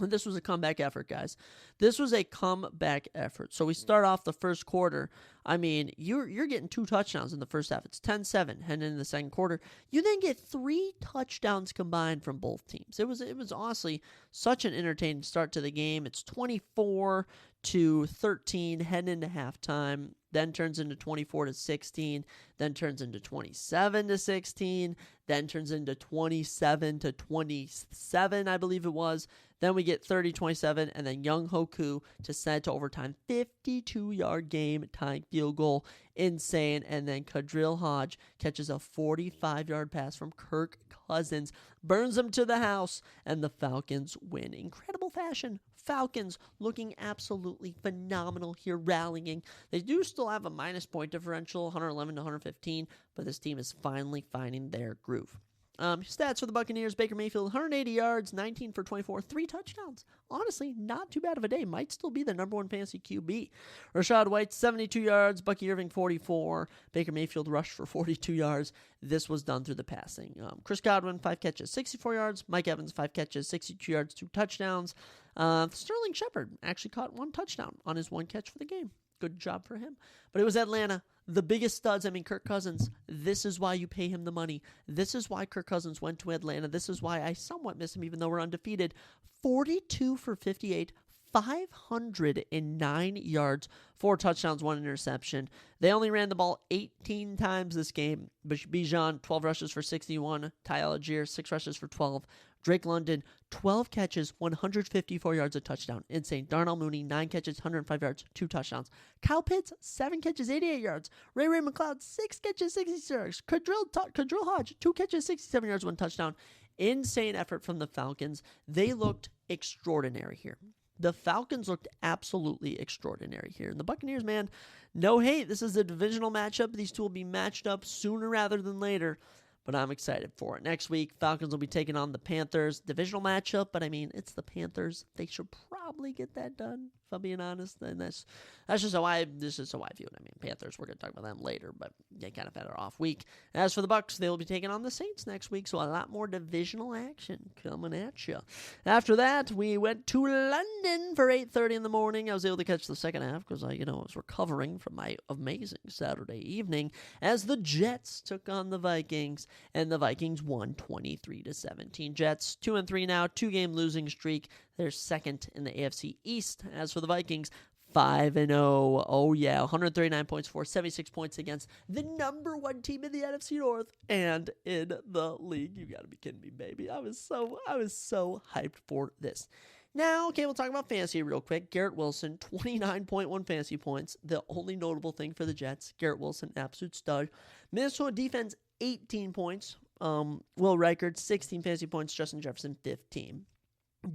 This was a comeback effort, guys. This was a comeback effort. So we start off the first quarter. I mean, you're getting 2 touchdowns in the first half. It's 10-7 heading into the second quarter. You then get 3 touchdowns combined from both teams. It was honestly such an entertaining start to the game. It's 24-13 heading into halftime. Then turns into 24-16, then turns into 27-16, then turns into 27-27, I believe it was. Then we get 30-27, and then Young Hoku to send it to overtime. 52-yard game tying field goal. Insane. And then Kadril Hodge catches a 45-yard pass from Kirk Cousins, burns him to the house, and the Falcons win. Incredible fashion. Falcons looking absolutely phenomenal here, rallying. They do still have a minus point differential, 111-115, but this team is finally finding their groove. Stats for the Buccaneers: Baker Mayfield, 180 yards, 19 for 24, 3 touchdowns. Honestly, not too bad of a day. Might still be the number one fantasy QB. Rashad White, 72 yards. Bucky Irving, 44. Baker Mayfield rushed for 42 yards. This was done through the passing. Chris Godwin, 5 catches, 64 yards. Mike Evans, 5 catches, 62 yards, 2 touchdowns. Sterling Shepard actually caught 1 touchdown on his 1 catch for the game. Good job for him. But it was Atlanta. The biggest studs, Kirk Cousins. This is why you pay him the money. This is why Kirk Cousins went to Atlanta. This is why I somewhat miss him, even though we're undefeated. 42 for 58, 509 yards, 4 touchdowns, 1 interception. They only ran the ball 18 times this game. Bijan, 12 rushes for 61. Ty Algier, 6 rushes for 12. Drake London, 12 catches, 154 yards, a touchdown. Insane. Darnell Mooney, 9 catches, 105 yards, 2 touchdowns. Kyle Pitts, 7 catches, 88 yards. Ray McLeod, 6 catches, 66 yards. Kadril Hodge, 2 catches, 67 yards, 1 touchdown. Insane effort from the Falcons. They looked extraordinary here. The Falcons looked absolutely extraordinary here. And the Buccaneers, man, no hate. This is a divisional matchup. These two will be matched up sooner rather than later. But I'm excited for it. Next week, Falcons will be taking on the Panthers. Divisional matchup, but it's the Panthers. They should probably get that done, if I'm being honest. And this is how I view it. Panthers, we're going to talk about them later, but they kind of had an off week. As for the Bucs, they will be taking on the Saints next week, so a lot more divisional action coming at you. After that, we went to London for 8:30 in the morning. I was able to catch the second half because I was recovering from my amazing Saturday evening as the Jets took on the Vikings. And the Vikings won 23-17. Jets 2-3 now, 2-game losing streak. They're second in the AFC East. As for the Vikings, 5-0. Oh yeah, 139 points for 76 points against the number 1 team in the NFC North and in the league. You gotta be kidding me, baby. I was so hyped for this. Now, okay, we'll talk about fantasy real quick. Garrett Wilson, 29.1 fantasy points. The only notable thing for the Jets, Garrett Wilson, absolute stud. Minnesota defense, 18 points. Will Reichard, 16 fantasy points. Justin Jefferson, 15.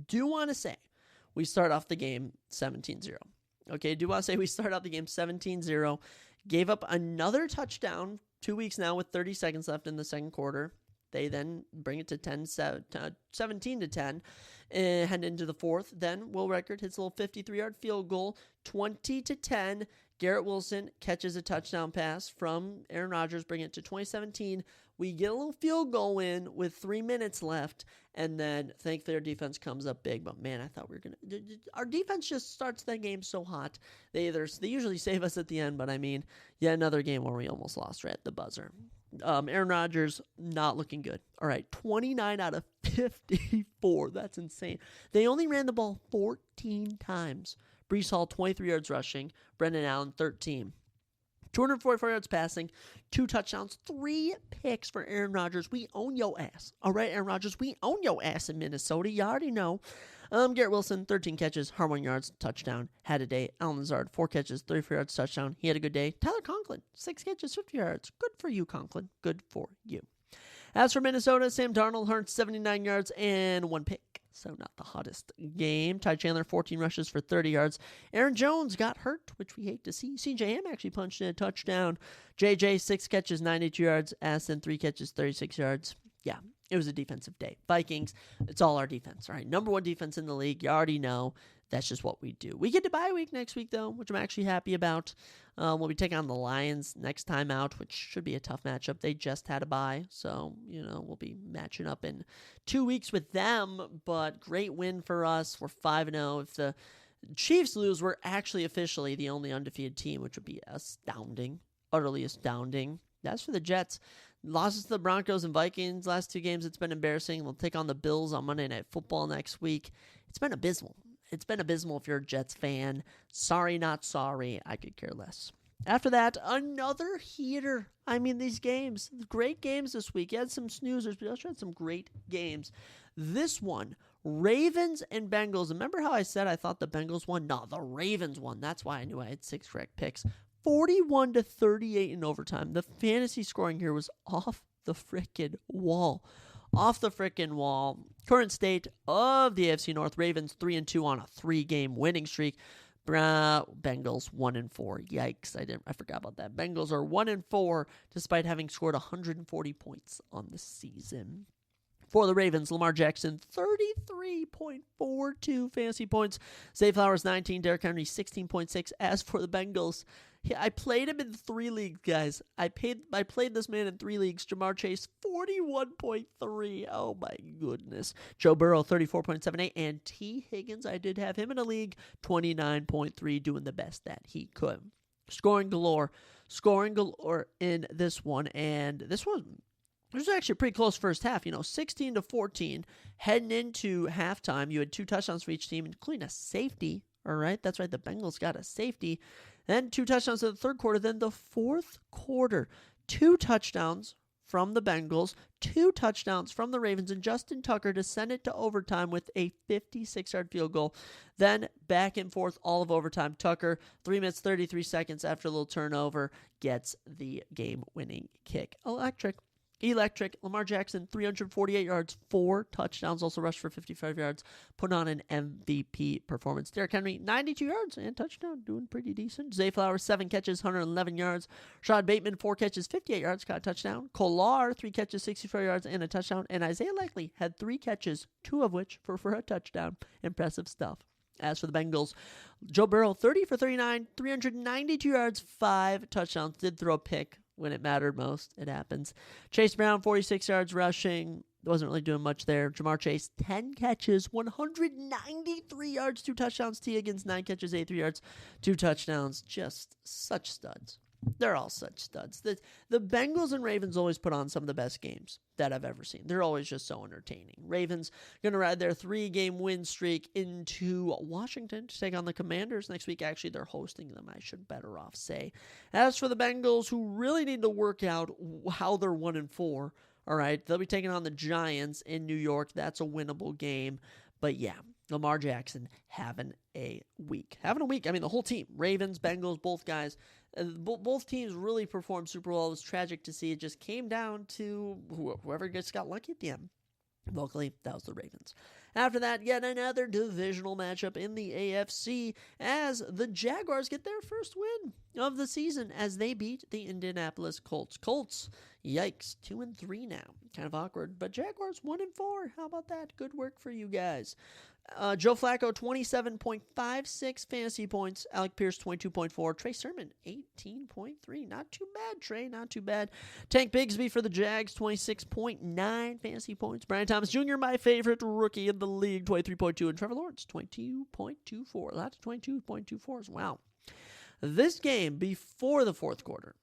Do want to say we start off the game 17-0. Okay, do want to say we start off the game 17-0. Gave up another touchdown 2 weeks now with 30 seconds left in the second quarter. They then bring it to 17-10 and head into the fourth. Then Will Reichard hits a little 53-yard field goal, 20-10. Garrett Wilson catches a touchdown pass from Aaron Rodgers, bring it to 2017. We get a little field goal in with 3 minutes left, and then thankfully our defense comes up big. But man, I thought we were gonna. Our defense just starts that game so hot. They usually save us at the end, but another game where we almost lost right at the buzzer. Aaron Rodgers not looking good. All right, 29 out of 54. That's insane. They only ran the ball 14 times. Breece Hall, 23 yards rushing. Brendan Allen, 13. 244 yards passing, 2 touchdowns, 3 picks for Aaron Rodgers. We own your ass. All right, Aaron Rodgers, we own your ass in Minnesota. You already know. Garrett Wilson, 13 catches, 101 yards, touchdown. Had a day. Alan Lazard, 4 catches, 34 yards, touchdown. He had a good day. Tyler Conklin, 6 catches, 50 yards. Good for you, Conklin. Good for you. As for Minnesota, Sam Darnold earned 79 yards and 1 pick. So not the hottest game. Ty Chandler, 14 rushes for 30 yards. Aaron Jones got hurt, which we hate to see. CJ Ham actually punched in a touchdown. JJ, 6 catches, 92 yards. Aston, 3 catches, 36 yards. Yeah, it was a defensive day. Vikings, it's all our defense, all right? Number 1 defense in the league. You already know. That's just what we do. We get to bye week next week, though, which I'm actually happy about. We'll be taking on the Lions next time out, which should be a tough matchup. They just had a bye, so, we'll be matching up in 2 weeks with them. But great win for us. We're 5-0. If the Chiefs lose, we're actually officially the only undefeated team, which would be astounding, utterly astounding. As for the Jets, losses to the Broncos and Vikings last 2 games, it's been embarrassing. We'll take on the Bills on Monday Night Football next week. It's been abysmal. It's been abysmal if you're a Jets fan. Sorry, not sorry. I could care less. After that, another heater. These games, great games this week. You had some snoozers, but you also had some great games. This one, Ravens and Bengals. Remember how I said I thought the Bengals won? No, the Ravens won. That's why I knew I had 6 correct picks. 41-38 in overtime. The fantasy scoring here was off the frickin' wall. Off the frickin' wall. Current state of the AFC North. Ravens 3-2 on a 3-game winning streak. Bengals 1-4. Yikes! I forgot about that. Bengals are 1-4 despite having scored 140 points on the season. For the Ravens, Lamar Jackson, 33.42 fantasy points. Zay Flowers, 19. Derrick Henry, 16.6. As for the Bengals, I played him in 3 leagues, guys. I played this man in 3 leagues. Jamar Chase, 41.3. Oh, my goodness. Joe Burrow, 34.78. And T. Higgins, I did have him in a league, 29.3, doing the best that he could. Scoring galore in this one. And this one, it was actually a pretty close first half, 16-14. Heading into halftime, you had 2 touchdowns for each team, including a safety. All right, that's right, the Bengals got a safety. Then 2 touchdowns in the third quarter. Then the fourth quarter, 2 touchdowns from the Bengals, 2 touchdowns from the Ravens, and Justin Tucker to send it to overtime with a 56-yard field goal. Then back and forth all of overtime. Tucker, 3 minutes, 33 seconds after a little turnover, gets the game-winning kick. Electric. Lamar Jackson, 348 yards, 4 touchdowns, also rushed for 55 yards, put on an MVP performance. Derrick Henry, 92 yards and touchdown, doing pretty decent. Zay Flowers, 7 catches, 111 yards. Rashad Bateman, 4 catches, 58 yards, got a touchdown. Kolar, 3 catches, 64 yards, and a touchdown. And Isaiah Likely had 3 catches, 2 of which for a touchdown. Impressive stuff. As for the Bengals, Joe Burrow, 30 for 39, 392 yards, 5 touchdowns. Did throw a pick when it mattered most. It happens. Chase Brown, 46 yards rushing. Wasn't really doing much there. Jamar Chase, 10 catches, 193 yards, 2 touchdowns. T. Higgins, 9 catches, 83 yards, 2 touchdowns. Just such studs. They're all such studs. The Bengals and Ravens always put on some of the best games that I've ever seen. They're always just so entertaining. Ravens going to ride their 3-game win streak into Washington to take on the Commanders next week. Actually, they're hosting them, I should better off say. As for the Bengals, who really need to work out how they're 1-4, all right, they'll be taking on the Giants in New York. That's a winnable game. But yeah, Lamar Jackson having a week. I mean, the whole team, Ravens, Bengals, both guys, both teams really performed super well. It was tragic to see. It just came down to whoever just got lucky at the end. Luckily, that was the Ravens. After that, yet another divisional matchup in the AFC as the Jaguars get their first win of the season as they beat the Indianapolis Colts. Colts, yikes, 2-3 now. Kind of awkward, but Jaguars 1-4. How about that? Good work for you guys. Joe Flacco, 27.56 fantasy points. Alec Pierce, 22.4. Trey Sermon, 18.3. Not too bad, Trey. Not too bad. Tank Bigsby for the Jags, 26.9 fantasy points. Brian Thomas Jr., my favorite rookie in the league, 23.2. And Trevor Lawrence, 22.24. Lots of 22.24s. Wow. This game, before the fourth quarter,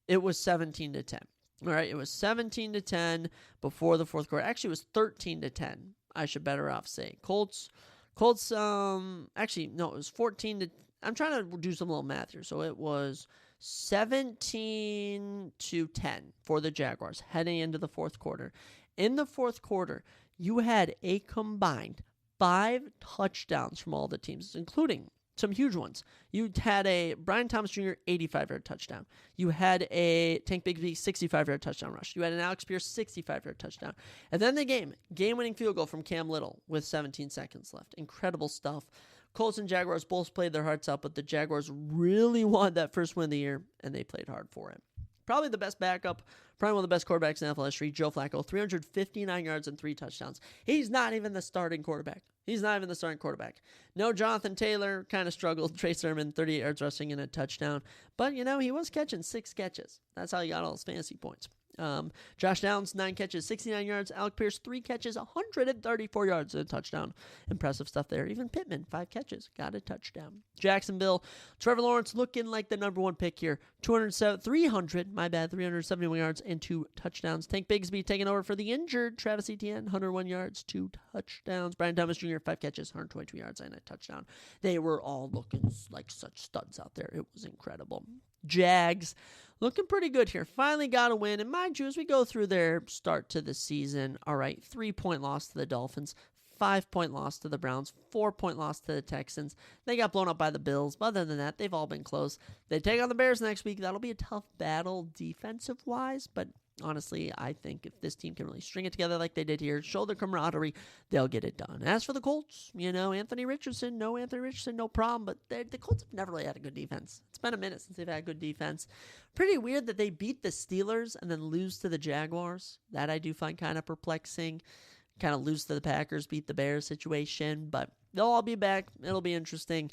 it was 17-10. All right, it was 17-10 before the fourth quarter. Actually, it was 13-10. I should better off say. Colts, actually, no, it was 14 I'm trying to do some little math here. So it was 17-10 for the Jaguars heading into the fourth quarter. In the fourth quarter, you had a combined 5 touchdowns from all the teams, including some huge ones. You had a Brian Thomas Jr. 85-yard touchdown. You had a Tank Bigsby 65-yard touchdown rush. You had an Alex Pierce 65-yard touchdown. And then the game-winning field goal from Cam Little with 17 seconds left. Incredible stuff. Colts and Jaguars both played their hearts out, but the Jaguars really wanted that first win of the year, and they played hard for it. Probably the best backup, probably one of the best quarterbacks in NFL history, Joe Flacco, 359 yards and 3 touchdowns. He's not even the starting quarterback. No, Jonathan Taylor kind of struggled. Trey Sermon, 38 yards rushing and a touchdown. But, he was catching 6 catches. That's how he got all his fantasy points. Josh Downs, 9 catches, 69 yards. Alec Pierce, 3 catches, 134 yards and a touchdown. Impressive stuff there. Even Pittman, 5 catches, got a touchdown. Jacksonville, Trevor Lawrence looking like the number 1 pick here. 371 yards and 2 touchdowns. Tank Bigsby taking over for the injured Travis Etienne, 101 yards, 2 touchdowns. Brian Thomas Jr., 5 catches, 122 yards and a touchdown. They were all looking like such studs out there. It was incredible. Jags looking pretty good here. Finally got a win. And mind you, as we go through their start to the season, all right, 3-point loss to the Dolphins, 5-point loss to the Browns, 4-point loss to the Texans. They got blown up by the Bills. But other than that, they've all been close. They take on the Bears next week. That'll be a tough battle defensive-wise, but honestly, I think if this team can really string it together like they did here, show their camaraderie, they'll get it done. As for the Colts, Anthony Richardson, no problem, but the Colts have never really had a good defense. It's been a minute since they've had good defense. Pretty weird that they beat the Steelers and then lose to the Jaguars. That I do find kind of perplexing. Kind of lose to the Packers, beat the Bears situation, but they'll all be back. It'll be interesting.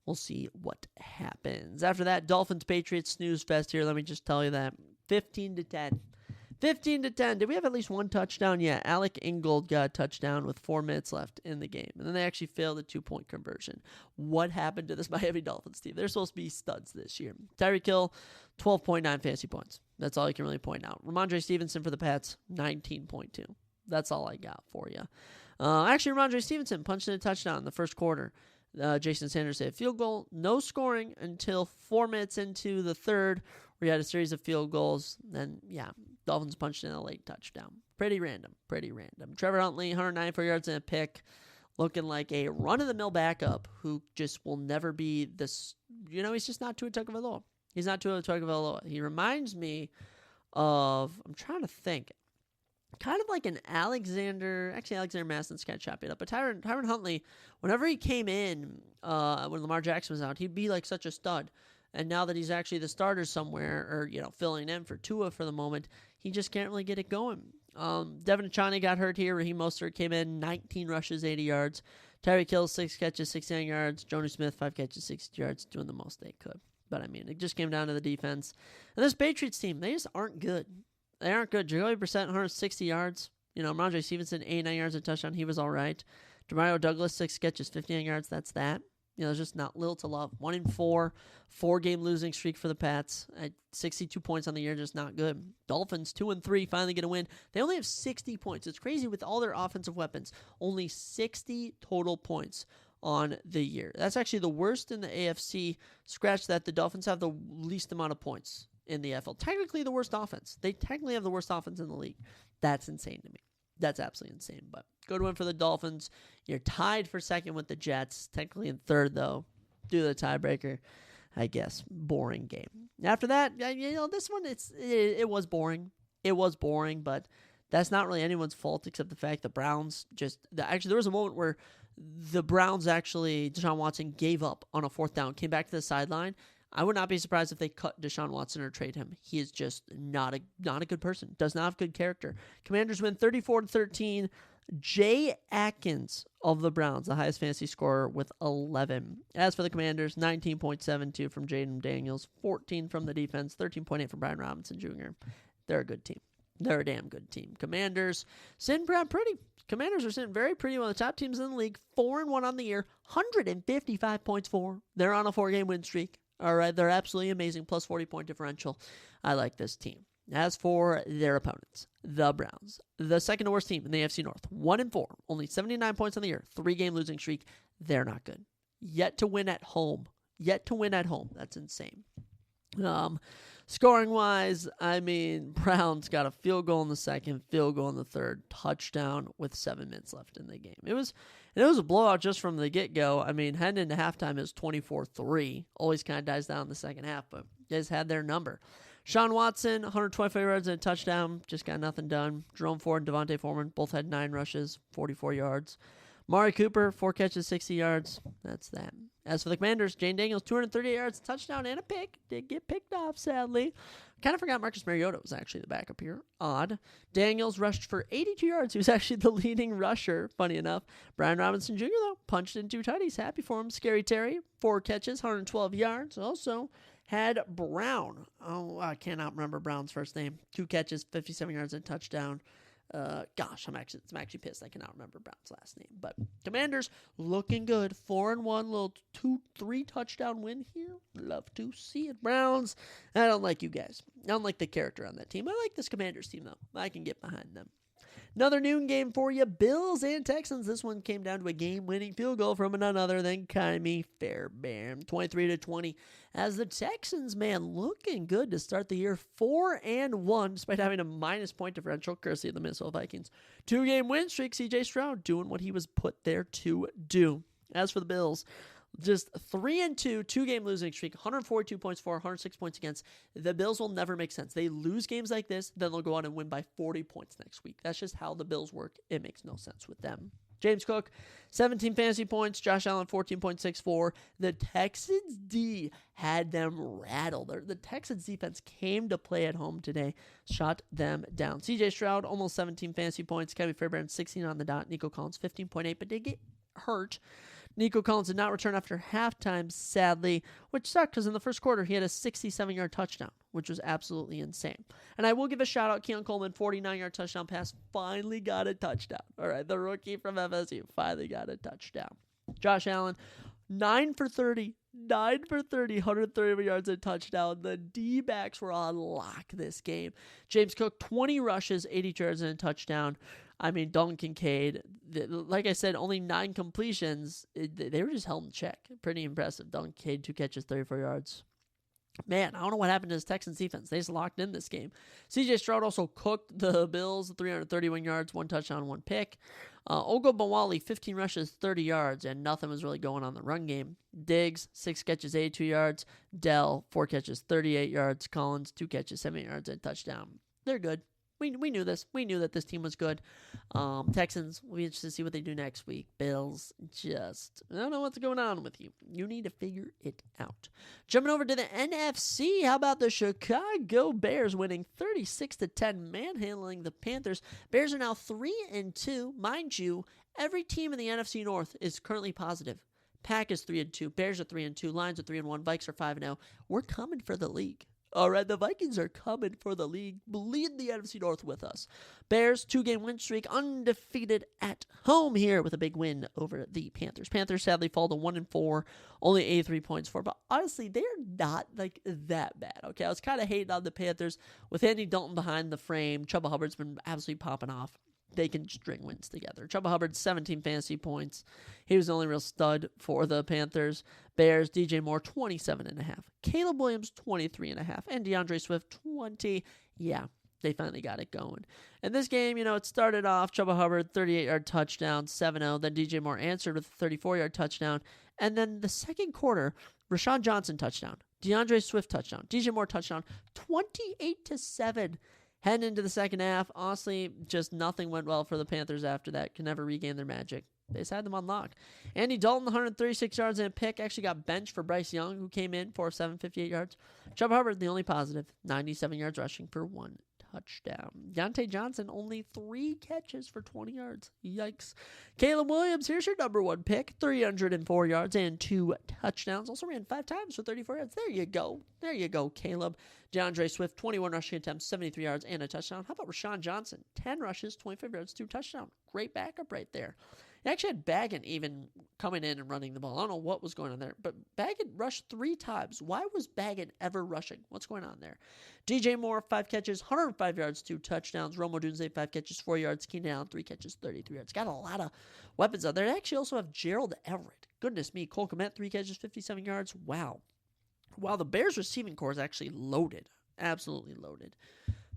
We'll see what happens. After that, Dolphins-Patriots snooze fest here. Let me just tell you that. 15-10. 15-10. Did we have at least one touchdown? Yeah, Alec Ingold got a touchdown with 4 minutes left in the game. And then they actually failed a 2-point conversion. What happened to this Miami Dolphins team? They're supposed to be studs this year. Tyreek Hill, 12.9 fantasy points. That's all you can really point out. Ramondre Stevenson for the Pats, 19.2. That's all I got for you. Actually, Ramondre Stevenson punched in a touchdown in the first quarter. Jason Sanders hit a field goal. No scoring until 4 minutes into the third. We had a series of field goals. Then, Dolphins punched in a late touchdown. Pretty random. Trevor Huntley, 194 yards and a pick. Looking like a run-of-the-mill backup who just will never be this. He's just not Tua Tagovailoa. He's not Tua Tagovailoa. He reminds me of, I'm trying to think, kind of like an Alexander Masson's kind of chopped it up. But Tyron Huntley, whenever he came in, when Lamar Jackson was out, he'd be like such a stud. And now that he's actually the starter somewhere, or, filling in for Tua for the moment, he just can't really get it going. Devin Achane got hurt here. Raheem Mostert came in, 19 rushes, 80 yards. Tyreek Hill, 6 catches, 69 yards. Jonnu Smith, 5 catches, 60 yards, doing the most they could. But, it just came down to the defense. And this Patriots team, they just aren't good. They aren't good. Jacoby Brissett, 160 yards. Ramondre Stevenson, 89 yards and a touchdown. He was all right. Demario Douglas, 6 catches, 59 yards. That's that. There's just not little to love. 1-4, 4-game losing streak for the Pats. At 62 points on the year, just not good. Dolphins, 2-3, finally get a win. They only have 60 points. It's crazy with all their offensive weapons. Only 60 total points on the year. That's actually the worst in the AFC. Scratch that. The Dolphins have the least amount of points in the NFL. Technically the worst offense. They technically have the worst offense in the league. That's insane to me. That's absolutely insane. But good win for the Dolphins. You're tied for second with the Jets. Technically in third, though, due to the tiebreaker. I guess boring game. After that, this one it was boring. It was boring, but that's not really anyone's fault except the fact the Browns actually there was a moment where the Browns Deshaun Watson gave up on a 4th down, came back to the sideline. I would not be surprised if they cut Deshaun Watson or trade him. He is just not a good person. Does not have good character. Commanders win 34-13. Jay Atkins of the Browns, the highest fantasy scorer with 11. As for the Commanders, 19.72 from Jaden Daniels, 14 from the defense, 13.8 from Brian Robinson Jr. They're a good team. They're a damn good team. Commanders sitting pretty. Commanders are sitting very pretty. One of the top teams in the league. 4-1 on the year. 155 points for. They're on a 4-game win streak. All right, they're absolutely amazing. Plus 40-point differential. I like this team. As for their opponents, the Browns, the second to worst team in the AFC North, 1-4, only 79 points on the year, 3-game losing streak. They're not good. Yet to win at home. That's insane. Scoring-wise, Browns got a field goal in the second, field goal in the third, touchdown with 7 minutes left in the game. It was a blowout just from the get-go. Heading into halftime, it was 24-3. Always kind of dies down in the second half, but they just had their number. Sean Watson, 125 yards and a touchdown, just got nothing done. Jerome Ford and Devontae Foreman both had 9 rushes, 44 yards. Mari Cooper, 4 catches, 60 yards. That's that. As for the Commanders, Jane Daniels, 238 yards, touchdown, and a pick. Did get picked off, sadly. Kind of forgot Marcus Mariota was actually the backup here. Odd. Daniels rushed for 82 yards. He was actually the leading rusher, funny enough. Brian Robinson Jr., though, punched in 2 tutties. Happy for him. Scary Terry, 4 catches, 112 yards. Also had Brown. Oh, I cannot remember Brown's first name. 2 catches, 57 yards, and a touchdown. I'm actually pissed I cannot remember Brown's last name. But Commanders looking good. 4-1, little 2-3 touchdown win here. Love to see it. Browns, I don't like you guys. I don't like the character on that team. I like this Commanders team, though. I can get behind them. Another noon game for you, Bills and Texans. This one came down to a game-winning field goal from none other than Kymie Fairbairn, 23-20. As the Texans, looking good to start the year, 4-1, despite having a minus point differential, courtesy of the Minnesota Vikings. 2-game win streak, C.J. Stroud doing what he was put there to do. As for the Bills, Just 3-2, 2-game losing streak, 142 points for, 106 points against. The Bills will never make sense. They lose games like this, then they'll go on and win by 40 points next week. That's just how the Bills work. It makes no sense with them. James Cook, 17 fantasy points. Josh Allen, 14.64. The Texans D had them rattled. The Texans defense came to play at home today, shut them down. CJ Stroud, almost 17 fantasy points. Kevin Fairbairn, 16 on the dot. Nico Collins, 15.8, but did get hurt. Nico Collins did not return after halftime, sadly, which sucked because in the first quarter he had a 67-yard touchdown, which was absolutely insane. And I will give a shout-out, Keon Coleman, 49-yard touchdown pass, finally got a touchdown. All right, the rookie from FSU finally got a touchdown. Josh Allen, 9 for 30, 130 yards and touchdown. The D-backs were on lock this game. James Cook, 20 rushes, 80 yards and a touchdown. I mean, Dalton Kincaid, like I said, only 9 completions. They were just held in check. Pretty impressive. Dalton Kincaid, 2 catches, 34 yards. Man, I don't know what happened to his Texans defense. They just locked in this game. CJ Stroud also cooked the Bills, 331 yards, 1 touchdown, 1 pick. Ogo Bawali, 15 rushes, 30 yards, and nothing was really going on the run game. Diggs, 6 catches, 82 yards. Dell, 4 catches, 38 yards. Collins, 2 catches, 7 yards, and touchdown. They're good. We knew this. We knew that this team was good. Texans, we'll be interested to see what they do next week. Bills, I don't know what's going on with you. You need to figure it out. Jumping over to the NFC, how about the Chicago Bears winning 36-10, manhandling the Panthers? Bears are now 3-2. Mind you, every team in the NFC North is currently positive. Pack is 3-2. Bears are 3-2. Lions are 3-1. Vikes are 5-0. We're coming for the league. All right, the Vikings are coming for the league. Lead the NFC North with us. Bears, 2-game win streak, undefeated at home here with a big win over the Panthers. Panthers sadly fall to 1-4, only 83 points for. But honestly, they're not like that bad. Okay, I was kind of hating on the Panthers with Andy Dalton behind the frame. Chuba Hubbard's been absolutely popping off. They can string wins together. Chuba Hubbard, 17 fantasy points. He was the only real stud for the Panthers. Bears, DJ Moore, 27.5. Caleb Williams, 23.5. And DeAndre Swift, 20. Yeah, they finally got it going. And this game, it started off, Chuba Hubbard, 38-yard touchdown, 7-0. Then DJ Moore answered with a 34-yard touchdown. And then the second quarter, Rashawn Johnson touchdown. DeAndre Swift touchdown. DJ Moore touchdown, 28-7. Heading into the second half, honestly, just nothing went well for the Panthers after that. Can never regain their magic. They just had them on lock. Andy Dalton, 136 yards and a pick, actually got benched for Bryce Young, who came in for 58 yards. Chuba Hubbard, the only positive, 97 yards rushing for 1 touchdown. Deontay Johnson, only 3 catches for 20 yards. Yikes. Caleb Williams, here's your number 1 pick, 304 yards and 2 touchdowns. Also ran 5 times for 34 yards. There you go, Caleb. DeAndre Swift, 21 rushing attempts, 73 yards and a touchdown. How about Rashawn Johnson? 10 rushes, 25 yards, 2 touchdowns. Great backup right there. He actually had Baggett even coming in and running the ball. I don't know what was going on there, but Baggett rushed 3 times. Why was Baggett ever rushing? What's going on there? DJ Moore, 5 catches, 105 yards, 2 touchdowns. Romo Dunze, 5 catches, 4 yards. Keenan Allen, 3 catches, 33 yards. Got a lot of weapons out there. They actually also have Gerald Everett. Goodness me. Cole Kmet, 3 catches, 57 yards. Wow. While the Bears receiving corps is actually loaded. Absolutely loaded.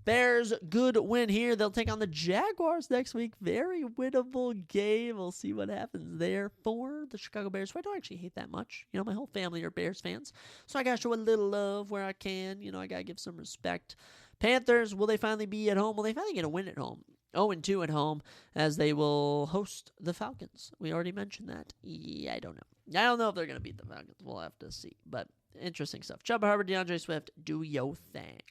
Bears, good win here. They'll take on the Jaguars next week. Very winnable game. We'll see what happens there for the Chicago Bears, who I don't actually hate that much. My whole family are Bears fans, so I got to show a little love where I can. I got to give some respect. Panthers, will they finally be at home? Will they finally get a win at home? 0-2 at home, as they will host the Falcons. We already mentioned that. Yeah, I don't know. I don't know if they're going to beat the Falcons. We'll have to see, but interesting stuff. Chuba Hubbard, DeAndre Swift, do your thing.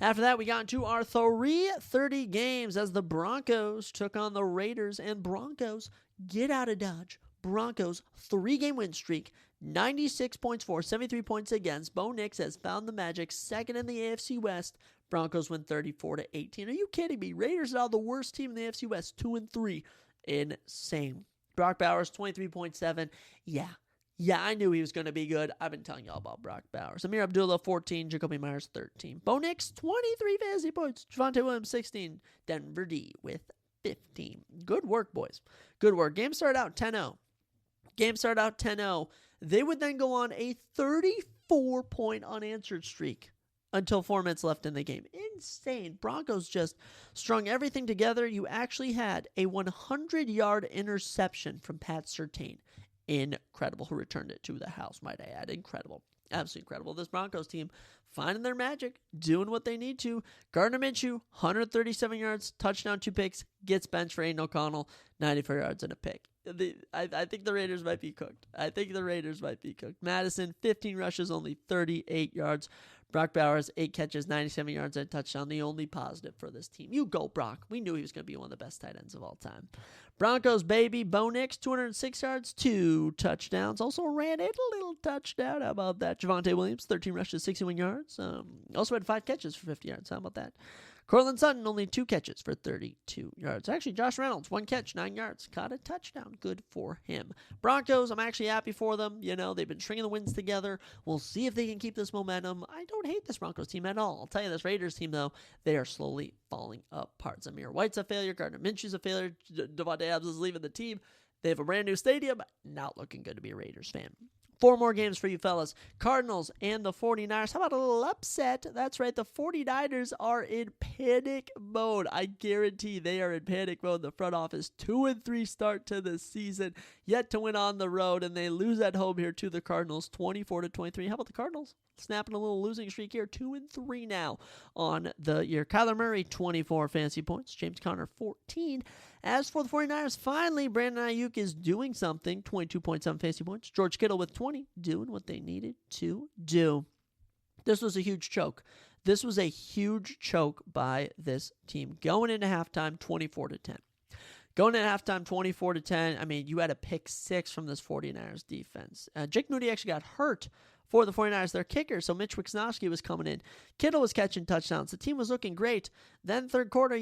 After that, we got into our 3:30 games as the Broncos took on the Raiders, and Broncos get out of Dodge. Broncos 3-game win streak, 96 points for, 73 points against. Bo Nix has found the magic, second in the AFC West. Broncos win 34-18. Are you kidding me? Raiders are now the worst team in the AFC West, 2-3. Insane. Brock Bowers, 23.7. Yeah, I knew he was going to be good. I've been telling y'all about Brock Bowers. Amir Abdullah, 14. Jacoby Myers, 13. Bo Nix, 23 fantasy points. Javonte Williams, 16. Denver D with 15. Good work, boys. Good work. Game started out 10-0. They would then go on a 34-point unanswered streak until 4 minutes left in the game. Insane. Broncos just strung everything together. You actually had a 100-yard interception from Pat Surtain. incredible, who returned it to the house, might I add. Incredible. Absolutely incredible. This Broncos team finding their magic, doing what they need to. Gardner Minshew, 137 yards, touchdown, 2 picks, gets benched for Aiden O'Connell, 94 yards and a pick. I think the Raiders might be cooked. Madison, 15 rushes, only 38 yards. Brock Bowers, 8 catches, 97 yards and a touchdown. The only positive for this team. You go, Brock. We knew he was going to be one of the best tight ends of all time. Broncos, baby. Bo Nix, 206 yards, 2 touchdowns. Also ran a little touchdown. How about that? Javonte Williams, 13 rushes, 61 yards. Also had 5 catches for 50 yards. How about that? Cortland Sutton, only 2 catches for 32 yards. Actually, Josh Reynolds, 1 catch, 9 yards. Caught a touchdown. Good for him. Broncos, I'm actually happy for them. You know, they've been stringing the wins together. We'll see if they can keep this momentum. I don't hate this Broncos team at all. I'll tell you, this Raiders team, though, they are slowly falling apart. Zamir White's a failure. Gardner Minshew's a failure. Devontae Adams is leaving the team. They have a brand new stadium. Not looking good to be a Raiders fan. 4 more games for you fellas. Cardinals and the 49ers. How about a little upset? That's right. The 49ers are in panic mode. I guarantee they are in panic mode. The front office, 2-3 start to the season, yet to win on the road, and they lose at home here to the Cardinals, 24-23. How about the Cardinals? Snapping a little losing streak here, 2-3 now on the year. Kyler Murray, 24 fantasy points. James Conner, 14. As for the 49ers, finally, Brandon Ayuk is doing something, 22.7 fantasy points. George Kittle with 20, doing what they needed to do. This was a huge choke. This was a huge choke by this team. Going into halftime, 24-10. Going into halftime, 24-10. I mean, you had a pick 6 from this 49ers defense. Jake Moody actually got hurt for the 49ers, their kicker, so Mitch Wisnowski was coming in. Kittle was catching touchdowns. The team was looking great. Then third quarter,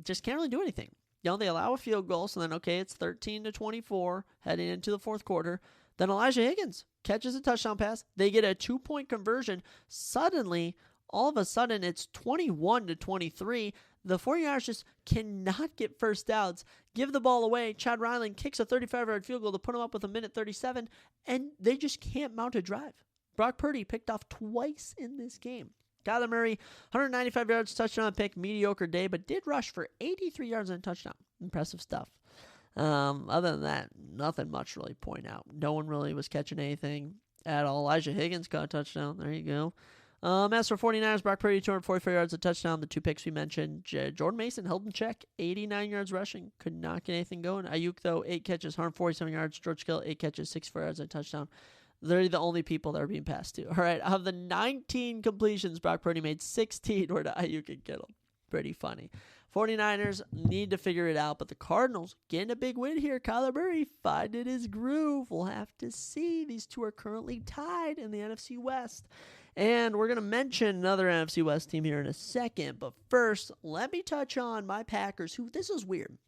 just can't really do anything. They allow a field goal, so then, okay, it's 13-24 heading into the fourth quarter. Then Elijah Higgins catches a touchdown pass. They get a 2-point conversion. Suddenly, all of a sudden, it's 21-23. The 49ers just cannot get first downs. Give the ball away. Chad Ryland kicks a 35-yard field goal to put them up with 1:37, and they just can't mount a drive. Brock Purdy picked off twice in this game. Kyler Murray, 195 yards, touchdown pick, mediocre day, but did rush for 83 yards and a touchdown. Impressive stuff. Other than that, nothing much really point out. No one really was catching anything at all. Elijah Higgins got a touchdown. There you go. As for 49ers, Brock Purdy, 244 yards, a touchdown. The 2 picks we mentioned. Jordan Mason held in check, 89 yards rushing. Could not get anything going. Ayuk, though, 8 catches, 147 yards. George Kittle, 8 catches, 64 yards, and a touchdown. They're the only people that are being passed to. All right, of the 19 completions Brock Purdy made, 16 were to Ayuk and Kittle. Pretty funny. 49ers need to figure it out, but the Cardinals getting a big win here. Kyler Murray finding his groove. We'll have to see. These two are currently tied in the NFC West. And we're going to mention another NFC West team here in a second. But first, let me touch on my Packers, who, this is weird.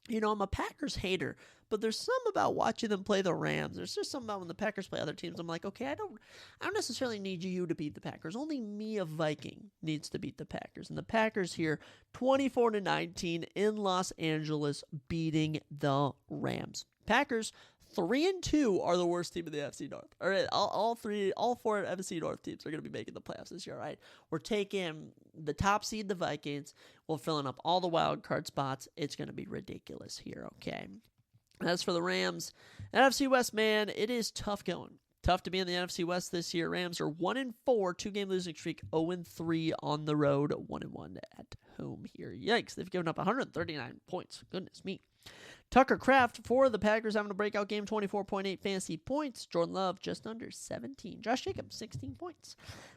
I'm a Packers hater, but there's something about watching them play the Rams. There's just something about when the Packers play other teams. I'm like, okay, I don't necessarily need you to beat the Packers. Only me, a Viking, needs to beat the Packers. And the Packers here, 24-19 in Los Angeles, beating the Rams. Packers, 3-2 are the worst team in the NFC North. All right, all 4 NFC North teams are going to be making the playoffs this year. All right, we're taking the top seed, the Vikings. We're filling up all the wild card spots. It's going to be ridiculous here. Okay. As for the Rams, NFC West, man, it is tough going. Tough to be in the NFC West this year. Rams are 1-4, 2-game losing streak, 0-3 on the road, 1-1 at home here. Yikes, they've given up 139 points. Goodness me. Tucker Kraft for the Packers having a breakout game, 24.8 fantasy points. Jordan Love just under 17. Josh Jacobs, 16 points.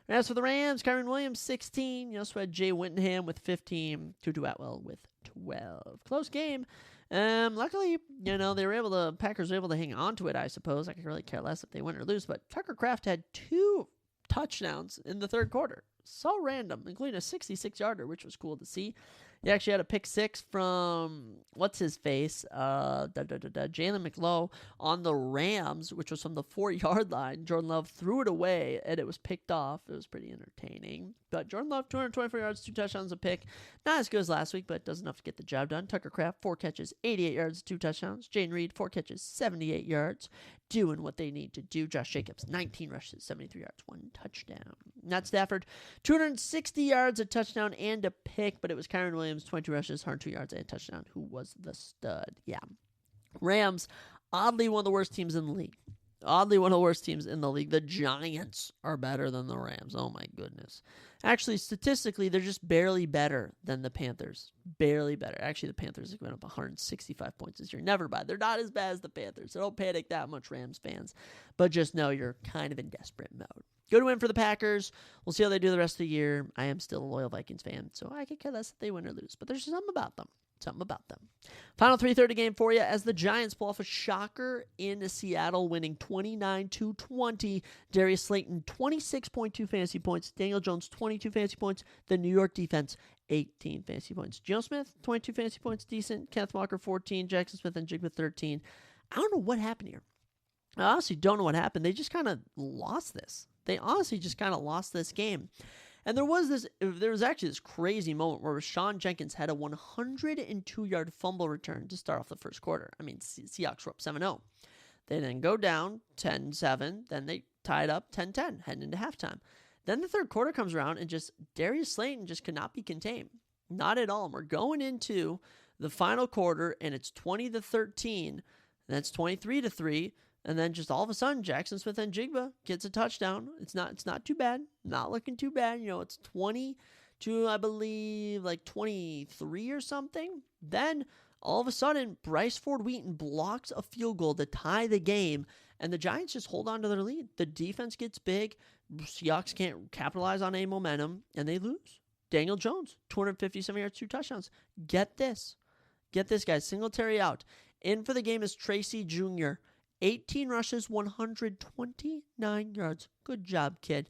And as for the Rams, Kyren Williams, 16. You also had Jay Whittingham with 15. Tutu Atwell with 12. Close game. Luckily, Packers were able to hang on to it, I suppose. I could really care less if they win or lose, but Tucker Kraft had 2 touchdowns in the third quarter. So random, including a 66-yarder, which was cool to see. He actually had a pick 6 from, what's-his-face, Jalen McLeod on the Rams, which was from the 4-yard line. Jordan Love threw it away, and it was picked off. It was pretty entertaining. But Jordan Love, 224 yards, 2 touchdowns, a pick. Not as good as last week, but does enough to get the job done. Tucker Kraft, 4 catches, 88 yards, 2 touchdowns. Jane Reed, 4 catches, 78 yards, doing what they need to do. Josh Jacobs, 19 rushes, 73 yards, 1 touchdown. Matt Stafford, 260 yards, a touchdown, and a pick, but it was Kyren Williams, 22 rushes, 102 yards, and a touchdown, who was the stud. Yeah. Rams, Oddly, one of the worst teams in the league. Oddly, one of the worst teams in the league. The Giants are better than the Rams. Oh, my goodness. Actually, statistically, they're just barely better than the Panthers. Barely better. Actually, the Panthers have went up 165 points this year. Never bad. They're not as bad as the Panthers. So don't panic that much, Rams fans. But just know you're kind of in desperate mode. Good win for the Packers. We'll see how they do the rest of the year. I am still a loyal Vikings fan, so I could care less if they win or lose. But there's something about them. Final 3:30 game for you as the Giants pull off a shocker in Seattle, winning 29-20. Darius Slayton, 26.2 fantasy points. Daniel Jones, 22 fantasy points. The New York defense, 18 fantasy points. Geno Smith, 22 fantasy points, decent. Kenneth Walker, 14. Jackson Smith and Jigba, 13. I don't know what happened here. I honestly don't know what happened. They just kind of lost this. Game. And there was actually this crazy moment where Rashawn Jenkins had a 102-yard fumble return to start off the first quarter. I mean, Seahawks were up 7-0. They then go down 10-7. Then they tied up 10-10 heading into halftime. Then the third quarter comes around and just Darius Slayton just could not be contained. Not at all. And we're going into the final quarter and it's 20-13. And that's 23-3. And then just all of a sudden, Jackson Smith and Jigba gets a touchdown. It's not too bad. Not looking too bad. It's 20 to, I believe, like 23 or something. Then all of a sudden, Bryce Ford Wheaton blocks a field goal to tie the game. And the Giants just hold on to their lead. The defense gets big. Seahawks can't capitalize on any momentum. And they lose. Daniel Jones, 257 yards, 2 touchdowns. Get this, guys. Singletary out. In for the game is Tracy Jr., 18 rushes, 129 yards. Good job, kid.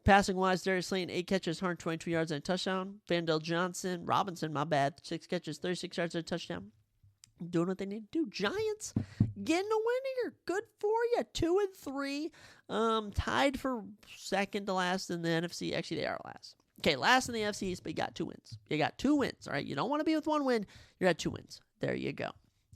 Passing-wise, Darius Slayton, 8 catches, 122 yards and a touchdown. Vandell Robinson, 6 catches, 36 yards and a touchdown. Doing what they need to do. Giants getting a win here. Good for you. 2-3. Tied for second to last in the NFC. Actually, they are last. Okay, last in the NFC East, but you got 2 wins. All right? You don't want to be with 1 win. You're at 2 wins. There you go.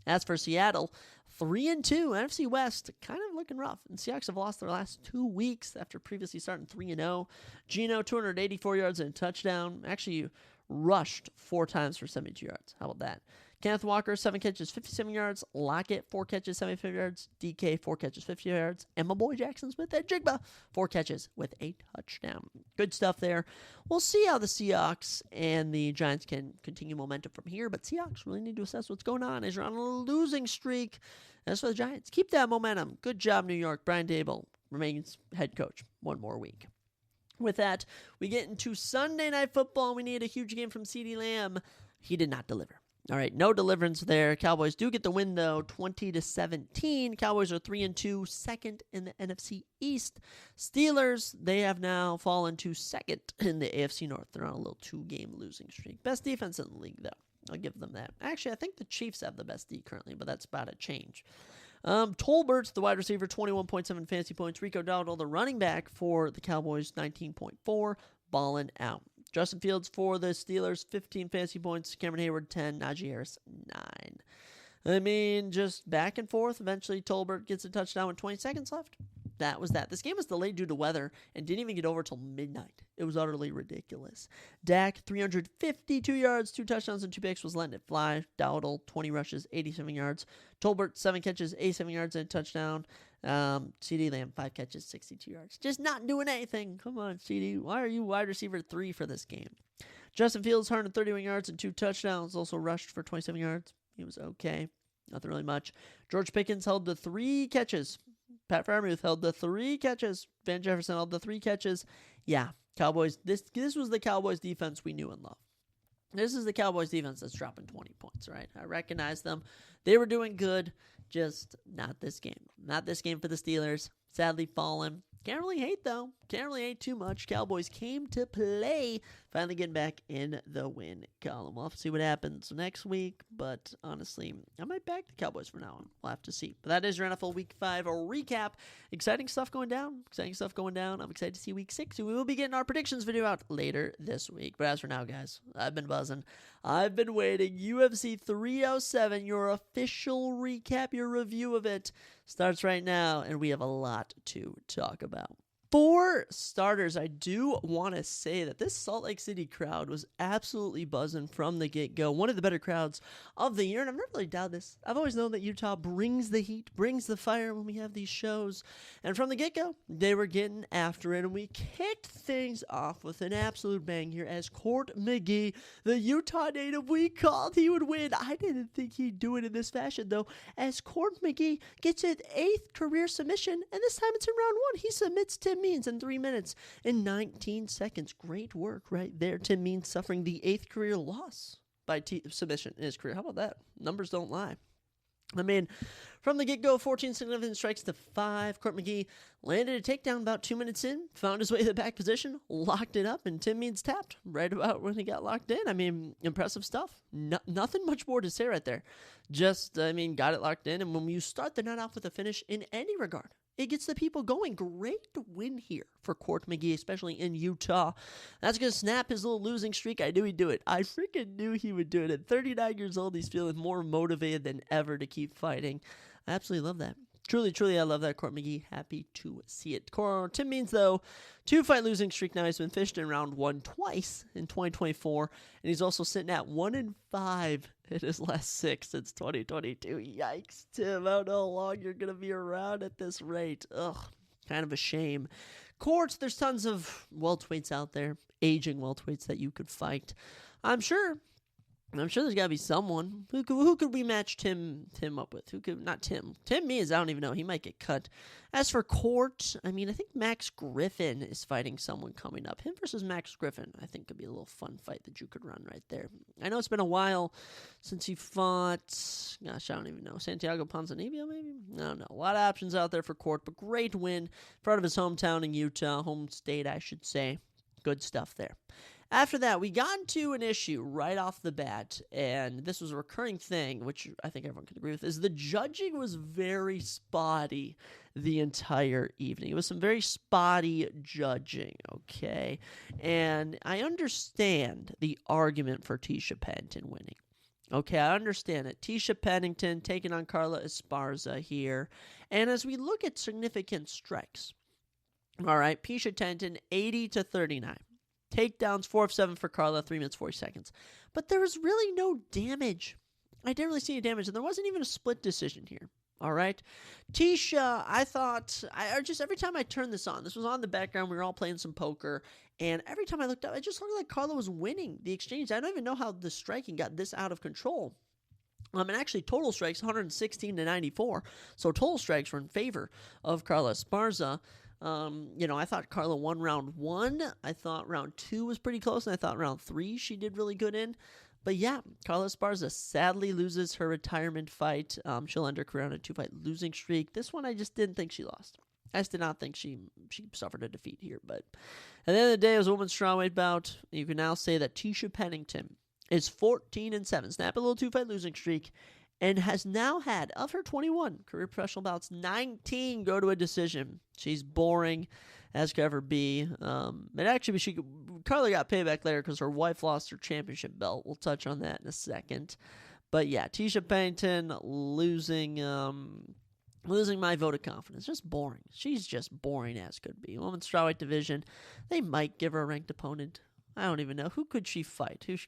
As for Seattle, 3-2. NFC West, kind of looking rough. And Seahawks have lost their last 2 weeks after previously starting 3-0. Geno, 284 yards and a touchdown. Actually, rushed 4 times for 72 yards. How about that? Kenneth Walker, 7 catches, 57 yards. Lockett, 4 catches, 75 yards. DK, 4 catches, 50 yards. And my boy Jackson Smith and Jigba, 4 catches with a touchdown. Good stuff there. We'll see how the Seahawks and the Giants can continue momentum from here, but Seahawks really need to assess what's going on as you're on a losing streak. As for the Giants, keep that momentum. Good job, New York. Brian Daboll remains head coach 1 more week. With that, we get into Sunday Night Football. We need a huge game from CeeDee Lamb. He did not deliver. All right, no deliverance there. Cowboys do get the win, though, 20-17. Cowboys are 3-2, second in the NFC East. Steelers, they have now fallen to second in the AFC North. They're on a little 2-game losing streak. Best defense in the league, though. I'll give them that. Actually, I think the Chiefs have the best D currently, but that's about to change. Tolbert, the wide receiver, 21.7 fantasy points. Rico Dowdle, the running back for the Cowboys, 19.4, balling out. Justin Fields for the Steelers, 15 fantasy points. Cameron Hayward, 10. Najee Harris, 9. I mean, just back and forth. Eventually, Tolbert gets a touchdown with 20 seconds left. That was that. This game was delayed due to weather and didn't even get over till midnight. It was utterly ridiculous. Dak, 352 yards, 2 touchdowns and 2 picks, was letting it fly. Dowdle, 20 rushes, 87 yards. Tolbert, 7 catches, 87 yards and a touchdown. CeeDee Lamb, 5 catches, 62 yards. Just not doing anything. Come on, CeeDee. Why are you wide receiver 3 for this game? Justin Fields, 131 yards and 2 touchdowns. Also rushed for 27 yards. He was okay. Nothing really much. George Pickens held the 3 catches. Pat Freiermuth held the 3 catches. Van Jefferson held the 3 catches. Yeah, Cowboys. This was the Cowboys defense we knew and loved. This is the Cowboys defense that's dropping 20 points, right? I recognize them. They were doing good, just not this game. Not this game for the Steelers. Sadly fallen. Can't really hate, though. Can't really hate too much. Cowboys came to play. Finally getting back in the win column. We'll have to see what happens next week. But honestly, I might back the Cowboys from now on. We'll have to see. But that is your NFL Week 5 recap. Exciting stuff going down. I'm excited to see Week 6. And we will be getting our predictions video out later this week. But as for now, guys, I've been buzzing. I've been waiting. UFC 307, your official recap, your review of it, starts right now. And we have a lot to talk about. For starters, I do want to say that this Salt Lake City crowd was absolutely buzzing from the get-go. One of the better crowds of the year, and I've never really doubted this. I've always known that Utah brings the heat, brings the fire when we have these shows. And from the get-go, they were getting after it, and we kicked things off with an absolute bang here as Court McGee, the Utah native we called he would win. I didn't think he'd do it in this fashion, though, as Court McGee gets his 8th career submission, and this time it's in round 1. He submits Tim Means in 3 minutes and 19 seconds. Great work right there. Tim Means suffering the 8th career loss by submission in his career. How about that? Numbers don't lie. I mean, from the get-go, 14 significant strikes to 5. Court McGee landed a takedown about 2 minutes in, found his way to the back position, locked it up, and Tim Means tapped right about when he got locked in. I mean, impressive stuff. Nothing much more to say right there. Just, got it locked in, and when you start the night off with a finish in any regard, it gets the people going. Great win here for Court McGee, especially in Utah. That's going to snap his little losing streak. I knew he'd do it. I freaking knew he would do it. At 39 years old, he's feeling more motivated than ever to keep fighting. I absolutely love that. Truly, I love that, Court McGee. Happy to see it. Tim Means, though, 2-fight losing streak now. He's been fished in round 1 twice in 2024, and he's also sitting at 1-5 in his last 6 since 2022. Yikes, Tim. I don't know how long you're going to be around at this rate. Ugh, kind of a shame. Court, there's tons of welterweights out there, aging welterweights that you could fight. I'm sure there's got to be someone. Who could we match Tim up with? Tim Means, I don't even know. He might get cut. As for Court, I think Max Griffin is fighting someone coming up. Him versus Max Griffin, I think, could be a little fun fight that you could run right there. I know it's been a while since he fought, gosh, I don't even know, Santiago Ponzinibbio, maybe? I don't know. A lot of options out there for Court, but great win in front of his hometown in Utah, home state, I should say. Good stuff there. After that, we got into an issue right off the bat, and this was a recurring thing, which I think everyone can agree with, is the judging was very spotty the entire evening. It was some very spotty judging, okay? And I understand the argument for Tisha Pennington winning. Okay, I understand it. Tisha Pennington taking on Carla Esparza here. And as we look at significant strikes, all right, Tisha Pennington, 80-39. Takedowns, 4 of 7 for Carla, 3 minutes, 40 seconds. But there was really no damage. I didn't really see any damage, and there wasn't even a split decision here. All right? Tisha, I thought, every time I turned this on, this was on the background, we were all playing some poker, and every time I looked up, it just looked like Carla was winning the exchange. I don't even know how the striking got this out of control. And actually, total strikes, 116-94. So total strikes were in favor of Carla Esparza. I thought Carla won round 1. I thought round 2 was pretty close, and I thought round 3 she did really good in. But yeah, Carla Esparza sadly loses her retirement fight. She'll end her career on a 2-fight losing streak. This one I just didn't think she lost. I just did not think she suffered a defeat here. But at the end of the day, it was a women's strawweight bout. You can now say that Tisha Pennington is 14-7, snap a little 2-fight losing streak, and has now had, of her 21 career professional bouts, 19 go to a decision. She's boring as could ever be. Carla got payback later because her wife lost her championship belt. We'll touch on that in a second. But yeah, Tisha Pennington losing my vote of confidence. Just boring. She's just boring as could be. Women's strawweight division, they might give her a ranked opponent. I don't even know. Who could she fight? Give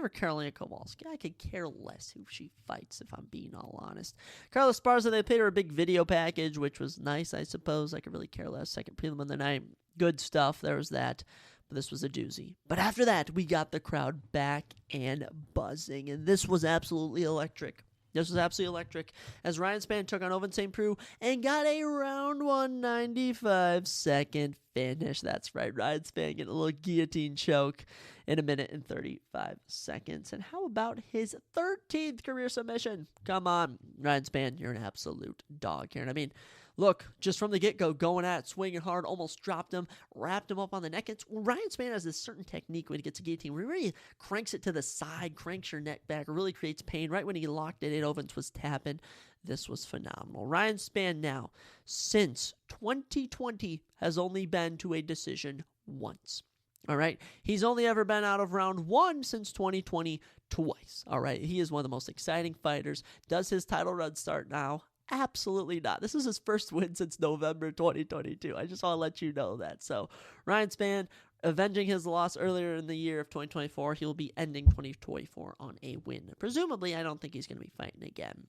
her Karolina Kowalski. I could care less who she fights, if I'm being all honest. Carla Esparza, they paid her a big video package, which was nice, I suppose. I could really care less. Second prelim of the night. Good stuff. There was that. But this was a doozy. But after that, we got the crowd back and buzzing. And this was absolutely electric. As Ryan Spann took on Ovince St. Preux and got a round 195 second finish. That's right, Ryan Spann getting a little guillotine choke in 1 minute and 35 seconds. And how about his 13th career submission? Come on, Ryan Spann, you're an absolute dog here. And look, just from the get-go, going at it, swinging hard, almost dropped him, wrapped him up on the neck. Ryan Spann has this certain technique when he gets a guillotine where he really cranks it to the side, cranks your neck back, or really creates pain. Right when he locked it in, Owens was tapping. This was phenomenal. Ryan Spann now, since 2020, has only been to a decision once. All right? He's only ever been out of round 1 since 2020 twice. All right? He is one of the most exciting fighters. Does his title run start now? Absolutely not. This is his first win since November 2022. I just want to let you know that. So Ryan Spann, avenging his loss earlier in the year of 2024, he will be ending 2024 on a win. Presumably, I don't think he's going to be fighting again.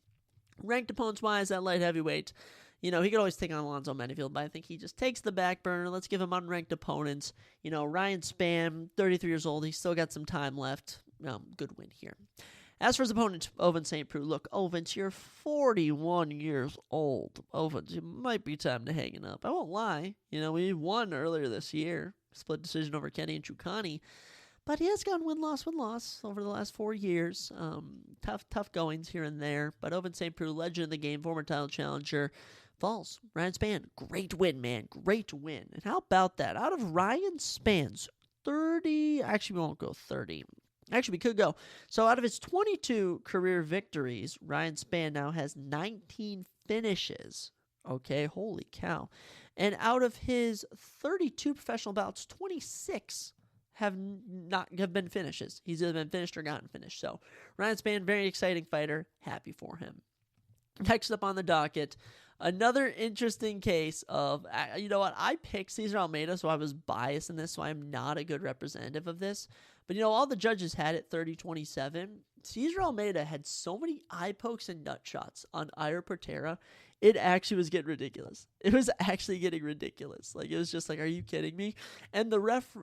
Ranked opponents-wise, at light heavyweight, he could always take on Alonzo Menifield, but I think he just takes the back burner. Let's give him unranked opponents. Ryan Spann, 33 years old. He's still got some time left. Good win here. As for his opponent, Ovince St. Preux. Look, Ovince, you're 41 years old. Ovince, it might be time to hang it up. I won't lie. We won earlier this year. Split decision over Kenny and Chukani. But he has gone win-loss over the last 4 years. Tough goings here and there. But Ovince St. Preux, legend of the game, former title challenger, falls. Ryan Spann, great win, man. Great win. And how about that? Out of Ryan Spann's 30, actually we won't go 30. Actually, we could go. So out of his 22 career victories, Ryan Spann now has 19 finishes. Okay, holy cow. And out of his 32 professional bouts, 26 have been finishes. He's either been finished or gotten finished. So Ryan Spann, very exciting fighter. Happy for him. Next up on the docket, another interesting case of, I picked Cesar Almeida, so I was biased in this, so I'm not a good representative of this. But, all the judges had it 30-27. Cesar Almeida had so many eye pokes and nut shots on Ira Portera, it actually was getting ridiculous. It was actually getting ridiculous. Like, it was just like, are you kidding me? And the ref,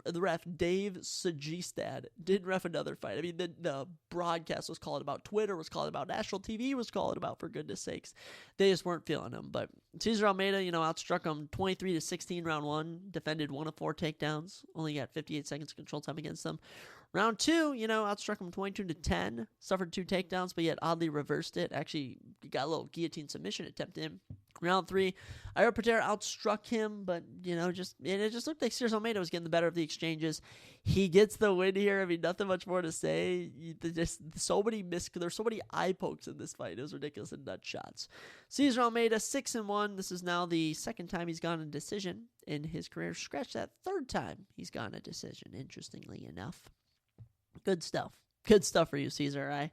Dave Sagistad, didn't ref another fight. I mean, the broadcast was calling about, Twitter was calling about, national TV was calling about, for goodness sakes. They just weren't feeling him. But Cesar Almeida, outstruck him 23-16 round one, defended 1 of 4 takedowns, only got 58 seconds control time against them. Round 2, outstruck him 22-10, suffered 2 takedowns, but yet oddly reversed it. Actually, got a little guillotine submission attempt in. Round 3, Ira Portera outstruck him, but, it just looked like Cesar Almeida was getting the better of the exchanges. He gets the win here. I mean, nothing much more to say. There's so many eye pokes in this fight. It was ridiculous and nut shots. Cesar Almeida, 6-1. This is now the second time he's gone a decision in his career. Scratch that, third time he's gone a decision, interestingly enough. Good stuff. Good stuff for you, Cesar.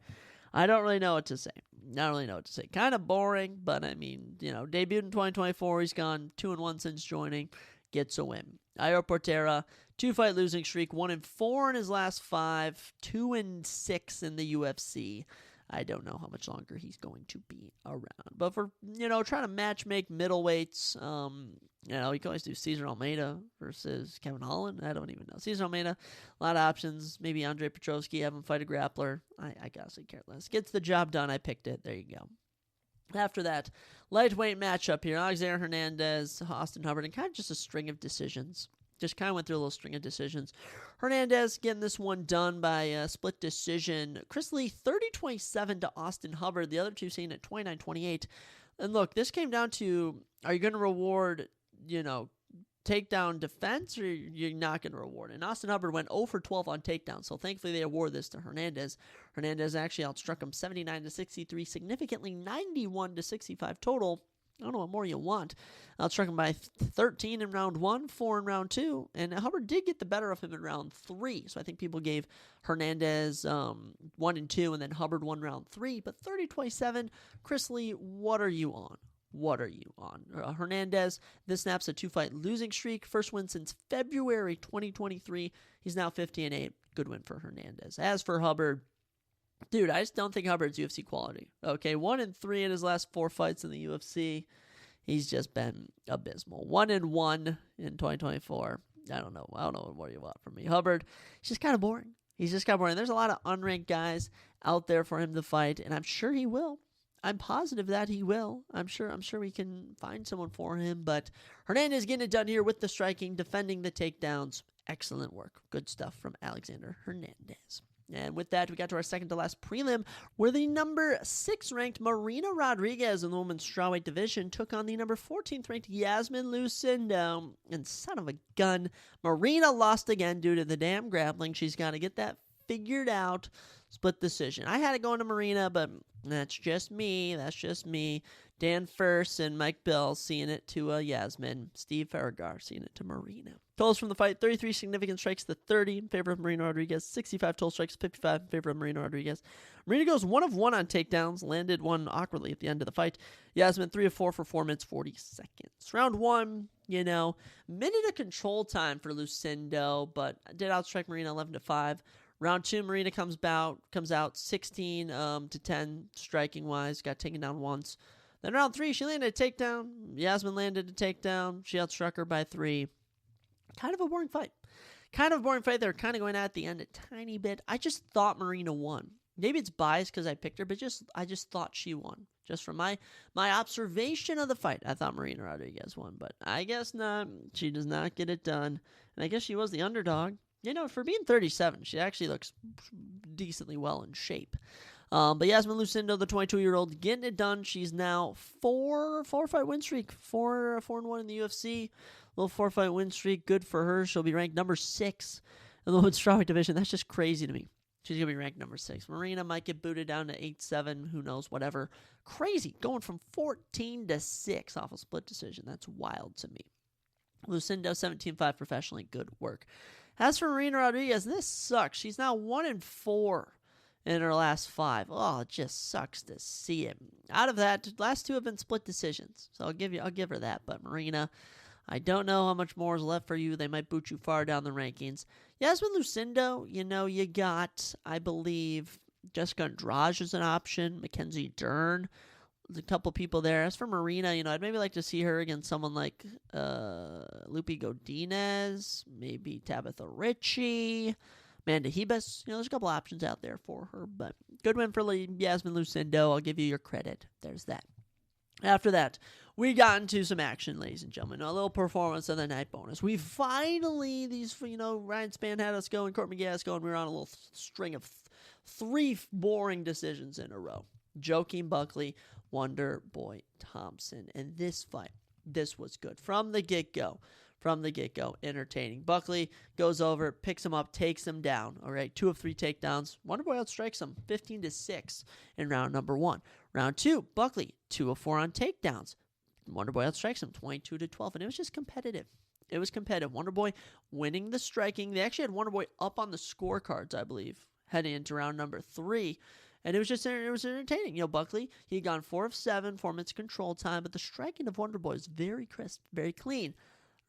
I don't really know what to say. Kind of boring, but I mean, debuted in 2024. He's gone 2-1 since joining. Gets a win. Ira Portera, 2-fight losing streak, 1-4 in his last 5, 2-6 in the UFC. I don't know how much longer he's going to be around. But for, trying to match make middleweights, you can always do Cesar Almeida versus Kevin Holland. I don't even know. Cesar Almeida, a lot of options. Maybe Andre Petrovsky, have him fight a grappler. I honestly care less. Gets the job done. I picked it. There you go. After that, lightweight matchup here. Alexander Hernandez, Austin Hubbard, and kind of just a string of decisions. Just kind of went through a little string of decisions. Hernandez getting this one done by a split decision. Chris Lee, 30-27 to Austin Hubbard. The other two seeing at 29-28. And look, this came down to, are you going to reward, takedown defense, or you're not going to reward? And Austin Hubbard went 0 for 12 on takedown, so thankfully they award this to Hernandez. Hernandez actually outstruck him 79-63, significantly 91-65 total. I don't know what more you want. Outstruck him by 13 in round 1, 4 in round 2, and Hubbard did get the better of him in round 3. So I think people gave Hernandez 1 and 2, and then Hubbard 1 round 3. But 30-27, Chris Lee, what are you on? Hernandez, this snaps a 2-fight losing streak. First win since February 2023. He's now 50-8. Good win for Hernandez. As for Hubbard, dude, I just don't think Hubbard's UFC quality. Okay, 1-3 in his last 4 fights in the UFC. He's just been abysmal. 1-1 in 2024. I don't know what more you want from me. Hubbard, he's just kind of boring. There's a lot of unranked guys out there for him to fight, and I'm sure he will. I'm positive that he will. I'm sure we can find someone for him, but Hernandez getting it done here with the striking, defending the takedowns. Excellent work. Good stuff from Alexander Hernandez. And with that, we got to our second to last prelim, where the number 6 ranked Marina Rodriguez in the women's strawweight division took on the number 14th ranked Yasmin Lucindo. And son of a gun, Marina lost again due to the damn grappling. She's got to get that figured out. Split decision. I had it going to Marina, but that's just me. Dan Furst and Mike Bill seeing it to Yasmin. Steve Farragar seeing it to Marina. Totals from the fight, 33 significant strikes to 30 in favor of Marina Rodriguez. 65 total strikes, 55 in favor of Marina Rodriguez. Marina goes 1 of 1 on takedowns, landed one awkwardly at the end of the fight. Yasmin 3 of 4 for 4 minutes, 40 seconds. Round 1, minute of control time for Lucindo, but did outstrike Marina 11-5. Round 2, Marina comes out 16 to 10 striking wise, got taken down once. Then round 3, she landed a takedown. Yasmin landed a takedown. She outstruck her by 3. Kind of a boring fight. They were kind of going at the end a tiny bit. I just thought Marina won. Maybe it's biased because I picked her, but I just thought she won. Just from my observation of the fight, I thought Marina Rodriguez won, but I guess not. She does not get it done. And I guess she was the underdog. For being 37, she actually looks decently well in shape. But Yasmin Lucindo, the 22-year-old, getting it done. She's now 4-fight win streak, 4-1 in the UFC. Little 4-fight win streak, good for her. She'll be ranked number 6 in the women's strawweight division. That's just crazy to me. She's gonna be ranked number 6. Marina might get booted down to 8-7. Who knows? Whatever. Crazy, going from 14-6 off a split decision. That's wild to me. Lucindo 17-5 professionally. Good work. As for Marina Rodriguez, this sucks. She's now 1-4. In her last 5. Oh, it just sucks to see it. Out of that, last 2 have been split decisions. So I'll give her that. But Marina, I don't know how much more is left for you. They might boot you far down the rankings. Yasmin Lucindo, you got, I believe, Jessica Andrade is an option. Mackenzie Dern. There's a couple people there. As for Marina, I'd maybe like to see her against someone like Lupi Godinez, maybe Tabitha Ritchie. Amanda Hebus, there's a couple options out there for her, but good win for Yasmin Lucindo. I'll give you your credit. There's that. After that, we got into some action, ladies and gentlemen. A little performance of the night bonus. We finally, Ryan Spann had us going, Court McGee had us going. We were on a little string of 3 boring decisions in a row. Joaquin Buckley, Wonder Boy Thompson. And this fight, this was good. From the get-go, entertaining. Buckley goes over, picks him up, takes him down. All right, 2 of 3 takedowns. Wonderboy outstrikes him 15-6 in round number 1. Round 2, Buckley 2 of 4 on takedowns. Wonderboy outstrikes him 22-12, and it was just competitive. It was competitive. Wonderboy winning the striking. They actually had Wonderboy up on the scorecards, I believe, heading into round number 3. And it was entertaining. Buckley, he had gone 4 of 7, 4 minutes control time, but the striking of Wonderboy is very crisp, very clean.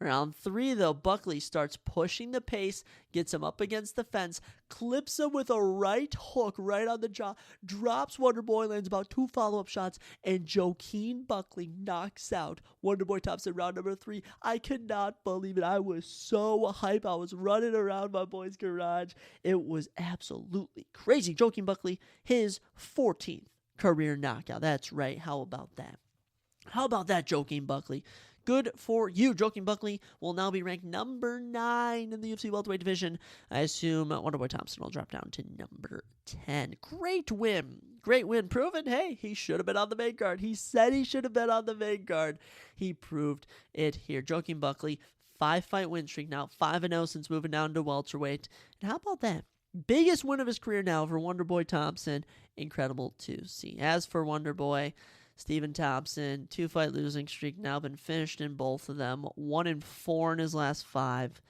Round 3, though, Buckley starts pushing the pace, gets him up against the fence, clips him with a right hook right on the jaw, drops Wonderboy, lands about 2 follow-up shots, and Joaquin Buckley knocks out Wonderboy Thompson round number 3. I could not believe it. I was so hype. I was running around my boy's garage. It was absolutely crazy. Joaquin Buckley, his 14th career knockout. That's right. How about that? Joaquin Buckley? Good for you. Joaquin Buckley will now be ranked number 9 in the UFC welterweight division. I assume Wonderboy Thompson will drop down to number 10. Great win. Proven, hey, he should have been on the main card. He said he should have been on the main card. He proved it here. Joaquin Buckley, 5-fight win streak now, 5-0 since moving down to welterweight. And how about that? Biggest win of his career now for Wonderboy Thompson. Incredible to see. As for Wonderboy, Stephen Thompson, 2-fight losing streak, now been finished in both of them. 1-4 in his last 5.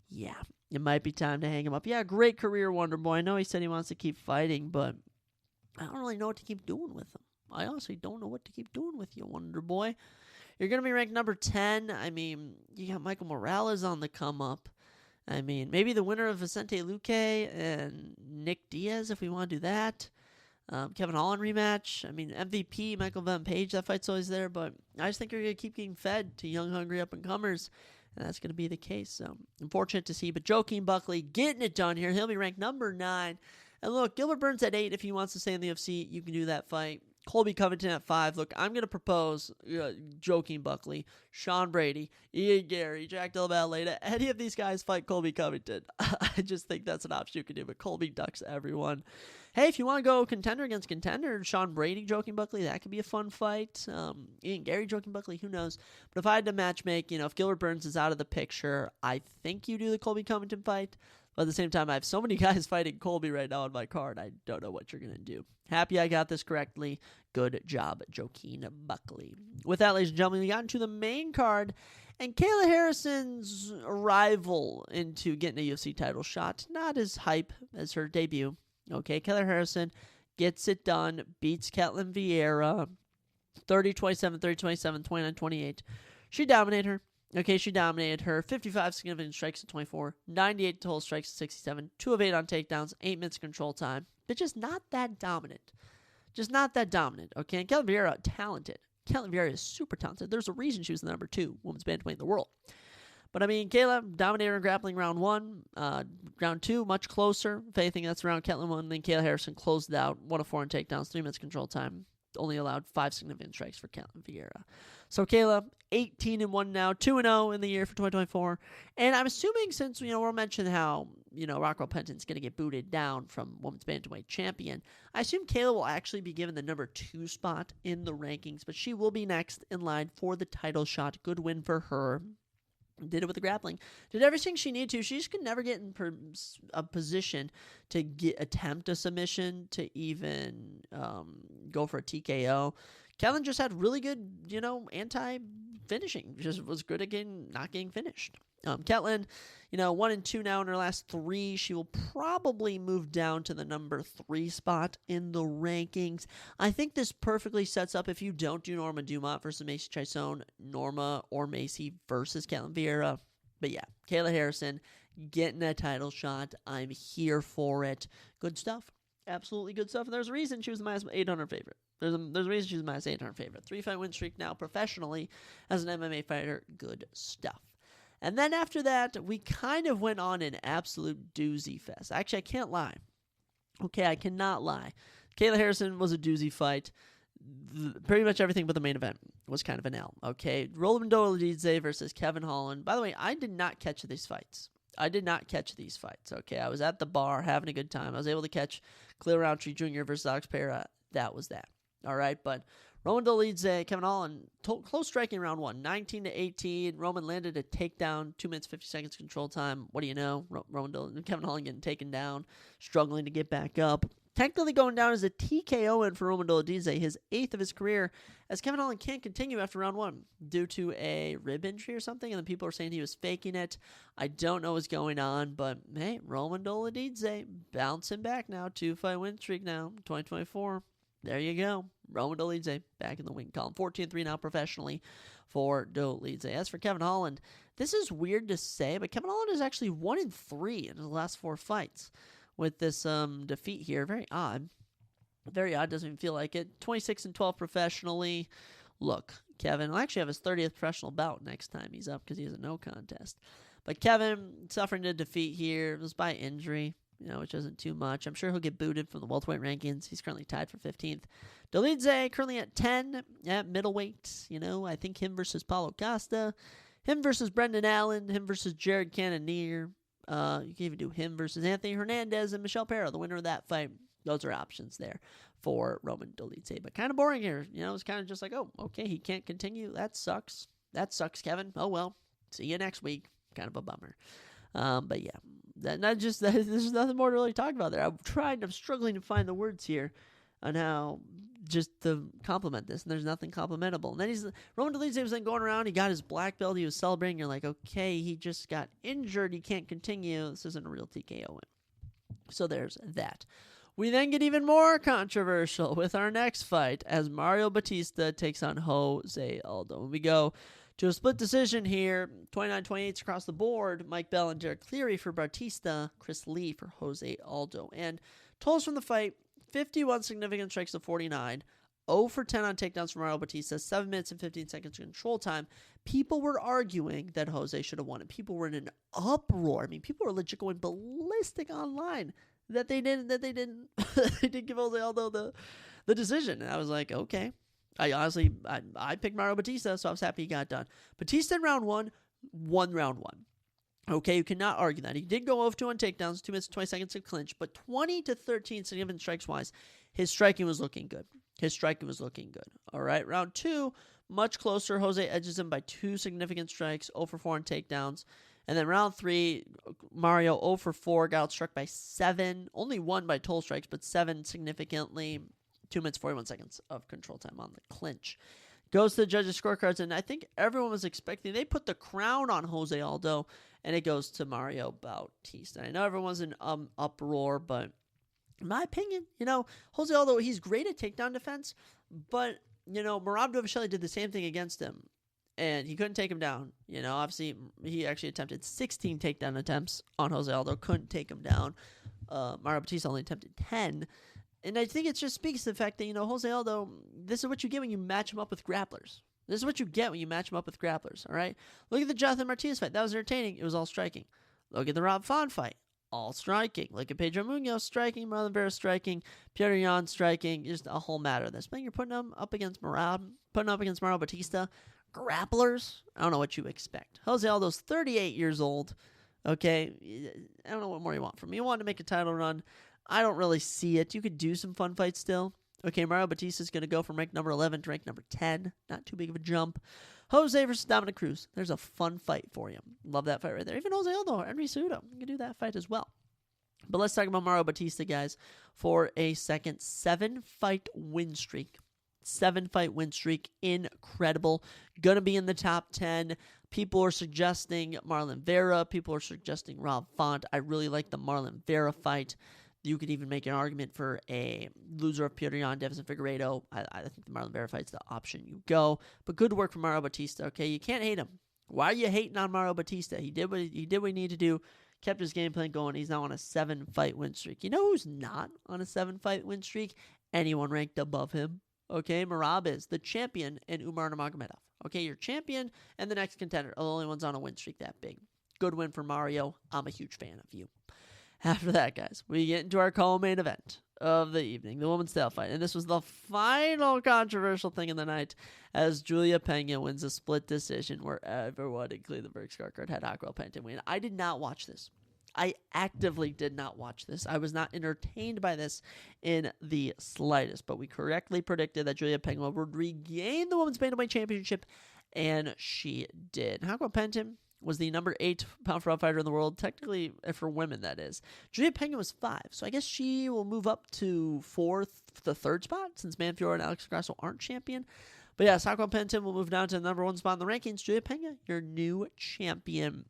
Yeah, it might be time to hang him up. Yeah, great career, Wonderboy. I know he said he wants to keep fighting, but I don't really know what to keep doing with him. I honestly don't know what to keep doing with you, Wonderboy. You're going to be ranked number 10. I mean, you got Michael Morales on the come up. I mean, maybe the winner of Vicente Luque and Nick Diaz, if we want to do that. Kevin Holland rematch. I mean, MVP, Michael Van Page, that fight's always there, but I just think you're going to keep getting fed to young, hungry up-and-comers, and that's going to be the case. So, unfortunate to see, but Joaquin Buckley getting it done here. He'll be ranked number 9. And look, Gilbert Burns at 8. If he wants to stay in the UFC, you can do that fight. Colby Covington at 5. Look, I'm going to propose Joaquin Buckley, Sean Brady, Ian Gary, Jack Della Maddalena. Any of these guys fight Colby Covington. I just think that's an option you can do, but Colby ducks everyone. Hey, if you want to go contender against contender, Sean Brady, Joaquin Buckley, that could be a fun fight. Ian Gary, Joaquin Buckley, who knows? But if I had to match make, if Gilbert Burns is out of the picture, I think you do the Colby Covington fight. But at the same time, I have so many guys fighting Colby right now on my card. I don't know what you're going to do. Happy I got this correctly. Good job, Joaquin Buckley. With that, ladies and gentlemen, we got into the main card. And Kayla Harrison's arrival into getting a UFC title shot, not as hype as her debut. Okay, Kayla Harrison gets it done, beats Ketlin Vieira, 30-27, 30-27, 29-28. She dominated her. Okay, she dominated her. 55 significant strikes at 24, 98 total strikes at 67, 2 of 8 on takedowns, 8 minutes control time. But just not that dominant. Just not that dominant, okay? And Ketlin Vieira, talented. Ketlin Vieira is super talented. There's a reason she was the number 2 women's bantamweight in the world. But, I mean, Kayla dominated her grappling round 1. Round 2, much closer. If anything, that's around Ketlin won. Then Kayla Harrison closed it out. 1 of 4 on takedowns, 3 minutes control time. Only allowed 5 significant strikes for Ketlin Vieira. So Kayla, 18-1 now, 2-0 in the year for 2024. And I'm assuming since, we're mentioning how, Rockwell Penton's going to get booted down from women's bantamweight champion, I assume Kayla will actually be given the number 2 spot in the rankings, but she will be next in line for the title shot. Good win for her. Did it with the grappling. Did everything she needed to. She just could never get in a position to attempt a submission, to even go for a TKO. Ketlin just had really good, anti-finishing. Just was good at not getting finished. Ketlin, 1-2 now in her last 3. She will probably move down to the number 3 spot in the rankings. I think this perfectly sets up, if you don't do Norma Dumont versus Macy Chiasson, Norma or Macy versus Ketlin Vieira. But yeah, Kayla Harrison getting a title shot. I'm here for it. Good stuff. Absolutely good stuff. And there's a reason she was the minus 800 favorite. There's a reason she's the minus 800 favorite. 3-fight win streak now professionally as an MMA fighter. Good stuff. And then after that, we kind of went on an absolute doozy fest. Actually, I can't lie. Okay, I cannot lie. Kayla Harrison was a doozy fight. Pretty much everything but the main event was kind of an L. Okay, Roland Dolidze versus Kevin Holland. By the way, I did not catch these fights. Okay, I was at the bar having a good time. I was able to catch Khalil Roundtree Jr. versus Alex Pereira. That was that. All right, but Roman Dolidze, Kevin Holland, close striking round 1, 19-18. Roman landed a takedown, 2 minutes, 50 seconds control time. What do you know? Kevin Holland getting taken down, struggling to get back up. Technically going down as a TKO win for Roman Dolidze, his 8th of his career, as Kevin Holland can't continue after round 1 due to a rib injury or something, and then people are saying he was faking it. I don't know what's going on, but hey, Roman Dolidze bouncing back now, 2-fight win streak now, 2024. There you go. Roman Dolidze back in the win column. 14-3 now professionally for Dolidze. As for Kevin Holland, this is weird to say, but Kevin Holland is actually 1-3 in his last 4 fights with this defeat here. Very odd. Very odd. Doesn't even feel like it. 26-12 professionally. Look, Kevin will actually have his 30th professional bout next time he's up because he has a no contest. But Kevin suffering a defeat here. It was by injury, which isn't too much. I'm sure he'll get booted from the welterweight rankings. He's currently tied for 15th. Dolidze currently at 10 at middleweight. I think him versus Paulo Costa, him versus Brendan Allen, him versus Jared Cannonier. You can even do him versus Anthony Hernandez and Michelle Parra, the winner of that fight. Those are options there for Roman Dolidze. But kind of boring here. It's kind of just like, oh, okay, he can't continue. That sucks. Kevin. Oh, well. See you next week. Kind of a bummer. But yeah, there's nothing more to really talk about there. I'm struggling to find the words here on how just to compliment this, and there's nothing complimentable. And then Roman Dolidze was then going around, he got his black belt, he was celebrating, you're like, okay, he just got injured, he can't continue, this isn't a real TKO win. So there's that. We then get even more controversial with our next fight as Mario Batista takes on Jose Aldo. And we go to a split decision here, 29-28 across the board. Mike Bell and Derek Cleary for Batista, Chris Lee for Jose Aldo. And totals from the fight, 51 significant strikes to 49, 0 for 10 on takedowns from Mario Batista, 7 minutes and 15 seconds control time. People were arguing that Jose should have won, and people were in an uproar. I mean, people were legit going ballistic online that they didn't they didn't give Jose Aldo the decision. And I was like, okay. I picked Mario Batista, so I was happy he got done. Batista in round 1 won round 1. Okay, you cannot argue that. He did go 0-2 on takedowns, 2 minutes, 20 seconds to clinch, but 20-13 significant strikes-wise, his striking was looking good. All right, round 2, much closer. Jose edges him by 2 significant strikes, 0 for 4 on takedowns. And then round 3, Mario 0 for 4, got struck by 7. Only 1 by total strikes, but 7 significantly. 2 minutes, 41 seconds of control time on the clinch. Goes to the judges' scorecards, and I think everyone was expecting, they put the crown on Jose Aldo, and it goes to Mario Bautista. I know everyone's in uproar, but in my opinion, Jose Aldo, he's great at takedown defense, but, Merab Dvalishvili did the same thing against him, and he couldn't take him down. Obviously, he actually attempted 16 takedown attempts on Jose Aldo, couldn't take him down. Mario Bautista only attempted 10. And I think it just speaks to the fact that, Jose Aldo, this is what you get when you match him up with grapplers. This is what you get when you match him up with grapplers, all right? Look at the Jonathan Martinez fight. That was entertaining. It was all striking. Look at the Rob Font fight. All striking. Look at Pedro Munoz striking, Marlon Vera striking, Petr Yan striking. Just a whole matter of this. But you're putting them up against Merab, putting up against Mario Bautista. Grapplers? I don't know what you expect. Jose Aldo's 38 years old, okay? I don't know what more you want from me. You want to make a title run. I don't really see it. You could do some fun fights still. Okay, Mario Bautista's going to go from rank number 11 to rank number 10. Not too big of a jump. Jose versus Dominic Cruz. There's a fun fight for you. Love that fight right there. Even Jose Aldo, Henry Cejudo. You can do that fight as well. But let's talk about Mario Bautista, guys, for a second. 7-fight win streak. 7-fight win streak. Incredible. Going to be in the top 10. People are suggesting Marlon Vera. People are suggesting Rob Font. I really like the Marlon Vera fight. You could even make an argument for a loser of Petr Yan, Davison Figueiredo. I think the Marlon Vera fight's the option you go. But good work from Mario Bautista, okay? You can't hate him. Why are you hating on Mario Bautista? He did what he needed to do, kept his game plan going. He's now on a 7-fight win streak. You know who's not on a 7-fight win streak? Anyone ranked above him. Okay, Merab is the champion in Umar Nurmagomedov. Okay, your champion and the next contender are the only ones on a win streak that big. Good win for Mario. I'm a huge fan of you. After that, guys, we get into our co-main event of the evening, the women's title fight. And this was the final controversial thing in the night as Julia Pena wins a split decision where everyone, including the Berg scorecard, had Raquel Penta win. I did not watch this. I actively did not watch this. I was not entertained by this in the slightest. But we correctly predicted that Julia Pena would regain the women's bantamweight championship, and she did. Raquel Penta was the number 8 pound-for-pound fighter in the world, technically for women, that is. Julia Pena was 5, so I guess she will move up to the 3rd spot, since Manfiore and Alex Grasso aren't champion. But yeah, Raquel Pena will move down to the number 1 spot in the rankings. Julia Pena, your new champion.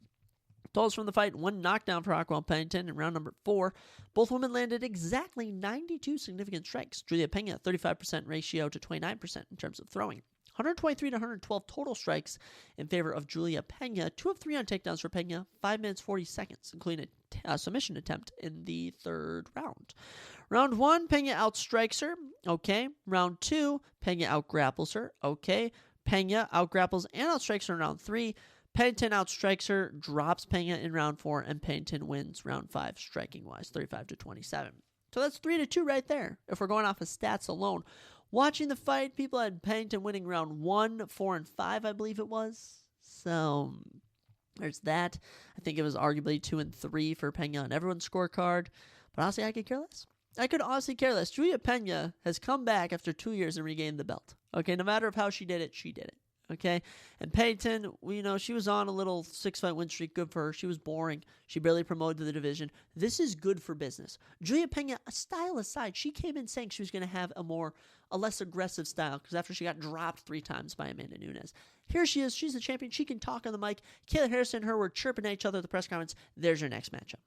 Totals from the fight: 1 knockdown for Raquel Pena in round number 4. Both women landed exactly 92 significant strikes. Julia Pena, 35% ratio to 29% in terms of throwing. 123 to 112 total strikes in favor of Julia Pena. 2 of 3 on takedowns for Pena. 5 minutes, 40 seconds, including a submission attempt in the 3rd round. Round 1, Pena outstrikes her. Okay. Round 2, Pena outgrapples her. Okay. Pena outgrapples and outstrikes her in round 3. Pennington outstrikes her, drops Pena in round 4, and Pennington wins round 5, striking-wise, 35 to 27. So that's 3-2 right there, if we're going off of stats alone. Watching the fight, people had Pennington winning round 1, 4, and 5, I believe it was. So there's that. I think it was arguably 2 and 3 for Pena on everyone's scorecard. But honestly, I could care less. I could honestly care less. Julia Pena has come back after 2 years and regained the belt. Okay, no matter how she did it, she did it. Okay, and Pennington, she was on a little 6-fight win streak. Good for her. She was boring. She barely promoted to the division. This is good for business. Julia Pena, style aside, she came in saying she was going to have a less aggressive style because after she got dropped 3 times by Amanda Nunes. Here she is. She's the champion. She can talk on the mic. Kayla Harrison and her were chirping at each other at the press conference. There's your next matchup.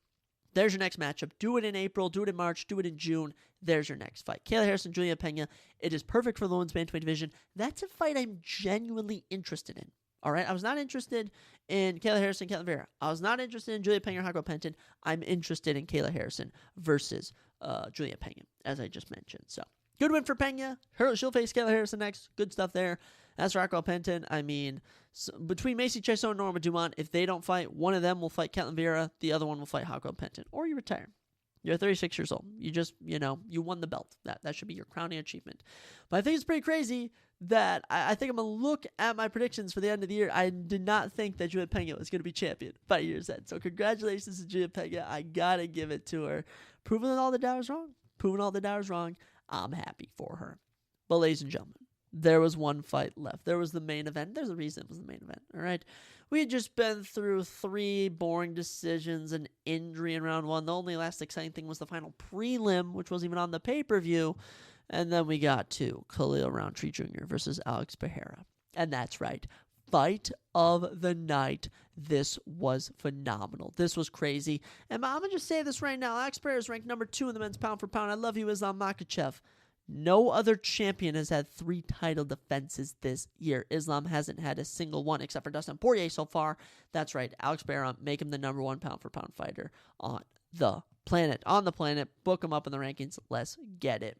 There's your next matchup. Do it in April. Do it in March. Do it in June. There's your next fight. Kayla Harrison, Julia Pena. It is perfect for the women's bantamweight division. That's a fight I'm genuinely interested in. All right? I was not interested in Kayla Harrison, Caitlin Vera. I was not interested in Julia Pena or Raquel Pena. I'm interested in Kayla Harrison versus Julia Pena, as I just mentioned. So, good win for Pena. She'll face Kayla Harrison next. Good stuff there. As for Raquel Pena, between Macy Chiasson and Norma Dumont, if they don't fight, one of them will fight Caitlin Vera, the other one will fight Raquel Pena, or you retire. You're 36 years old. You just, you won the belt. That should be your crowning achievement. But I think it's pretty crazy that I think I'm going to look at my predictions for the end of the year. I did not think that Julia Pena was going to be champion by year's end. So congratulations to Julia Pena. I got to give it to her. Proving all the doubters wrong. I'm happy for her. But ladies and gentlemen, there was one fight left. There was the main event. There's a reason it was the main event, all right? We had just been through 3 boring decisions, an injury in round 1. The only last exciting thing was the final prelim, which wasn't even on the pay-per-view. And then we got to Khalil Rountree Jr. versus Alex Pereira. And that's right. Fight of the night. This was phenomenal. This was crazy. And I'm going to just say this right now. Alex Pereira is ranked number 2 in the men's pound for pound. I love you, Islam Makhachev. No other champion has had 3 title defenses this year. Islam hasn't had a single one except for Dustin Poirier so far. That's right. Alex Pereira, make him the number 1 pound for pound fighter on the planet. Book him up in the rankings. Let's get it.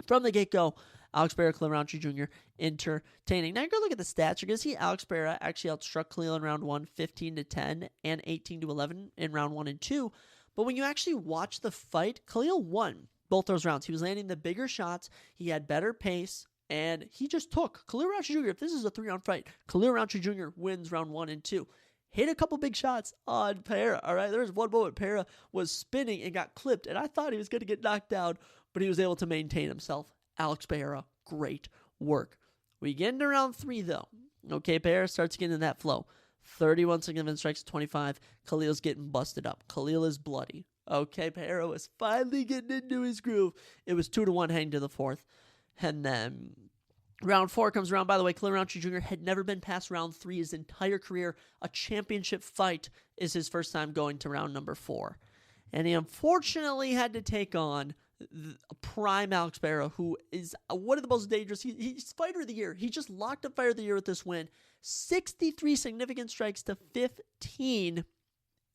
From the get-go, Alex Pereira, Khalil Rountree Jr., entertaining. Now, you go look at the stats. You're going to see Alex Pereira actually outstruck Khalil in round 1, 15-10, and 18-11 in round 1 and 2. But when you actually watch the fight, Khalil won both those rounds. He was landing the bigger shots. He had better pace, and he just took Khalil Rountree Jr. If this is a 3-round fight, Khalil Rountree Jr. wins round 1 and 2. Hit a couple big shots on Pereira, all right? There was one moment Pereira was spinning and got clipped, and I thought he was going to get knocked down, but he was able to maintain himself. Alex Pereira, great work. We get into round 3, though. Okay, Pereira starts getting in that flow. 31 significant strikes, 25. Khalil's getting busted up. Khalil is bloody. Okay, Pereira was finally getting into his groove. It was 2-1 heading to the 4th. And then round 4 comes around. By the way, Khalil Rountree Jr. had never been past round 3 his entire career. A championship fight is his first time going to round number 4. And he unfortunately had to take on prime Alex Pereira, who is one of the most dangerous. He's fighter of the year. He just locked up fighter of the year with this win. 63 significant strikes to 15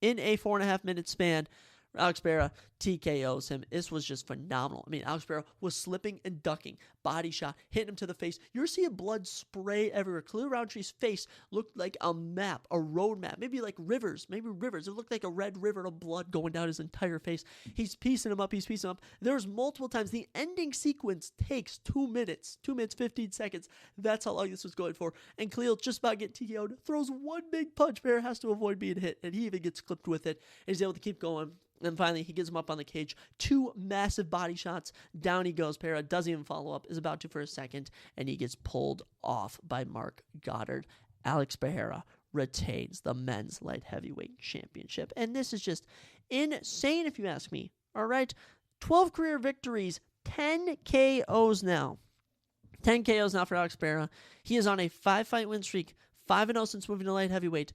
in a 4.5-minute span. Alex Pereira TKOs him. This was just phenomenal. I mean, Alex Pereira was slipping and ducking. Body shot, hitting him to the face. You're seeing blood spray everywhere. Khalil Rountree's face looked like a map, a road map. Maybe like rivers. It looked like a red river of blood going down his entire face. He's piecing him up. There's multiple times. The ending sequence takes 2 minutes. 2 minutes, 15 seconds. That's how long this was going for. And Khalil just about get TKO'd. Throws one big punch. Pereira has to avoid being hit. And he even gets clipped with it. And he's able to keep going. And finally, he gets him up on the cage. 2 massive body shots. Down he goes. Pereira doesn't even follow up. Is about to for a second. And he gets pulled off by Mark Goddard. Alex Pereira retains the men's light heavyweight championship. And this is just insane if you ask me. All right? 12 career victories. 10 KOs now. 10 KOs now for Alex Pereira. He is on a 5-fight win streak. 5-0 since moving to light heavyweight.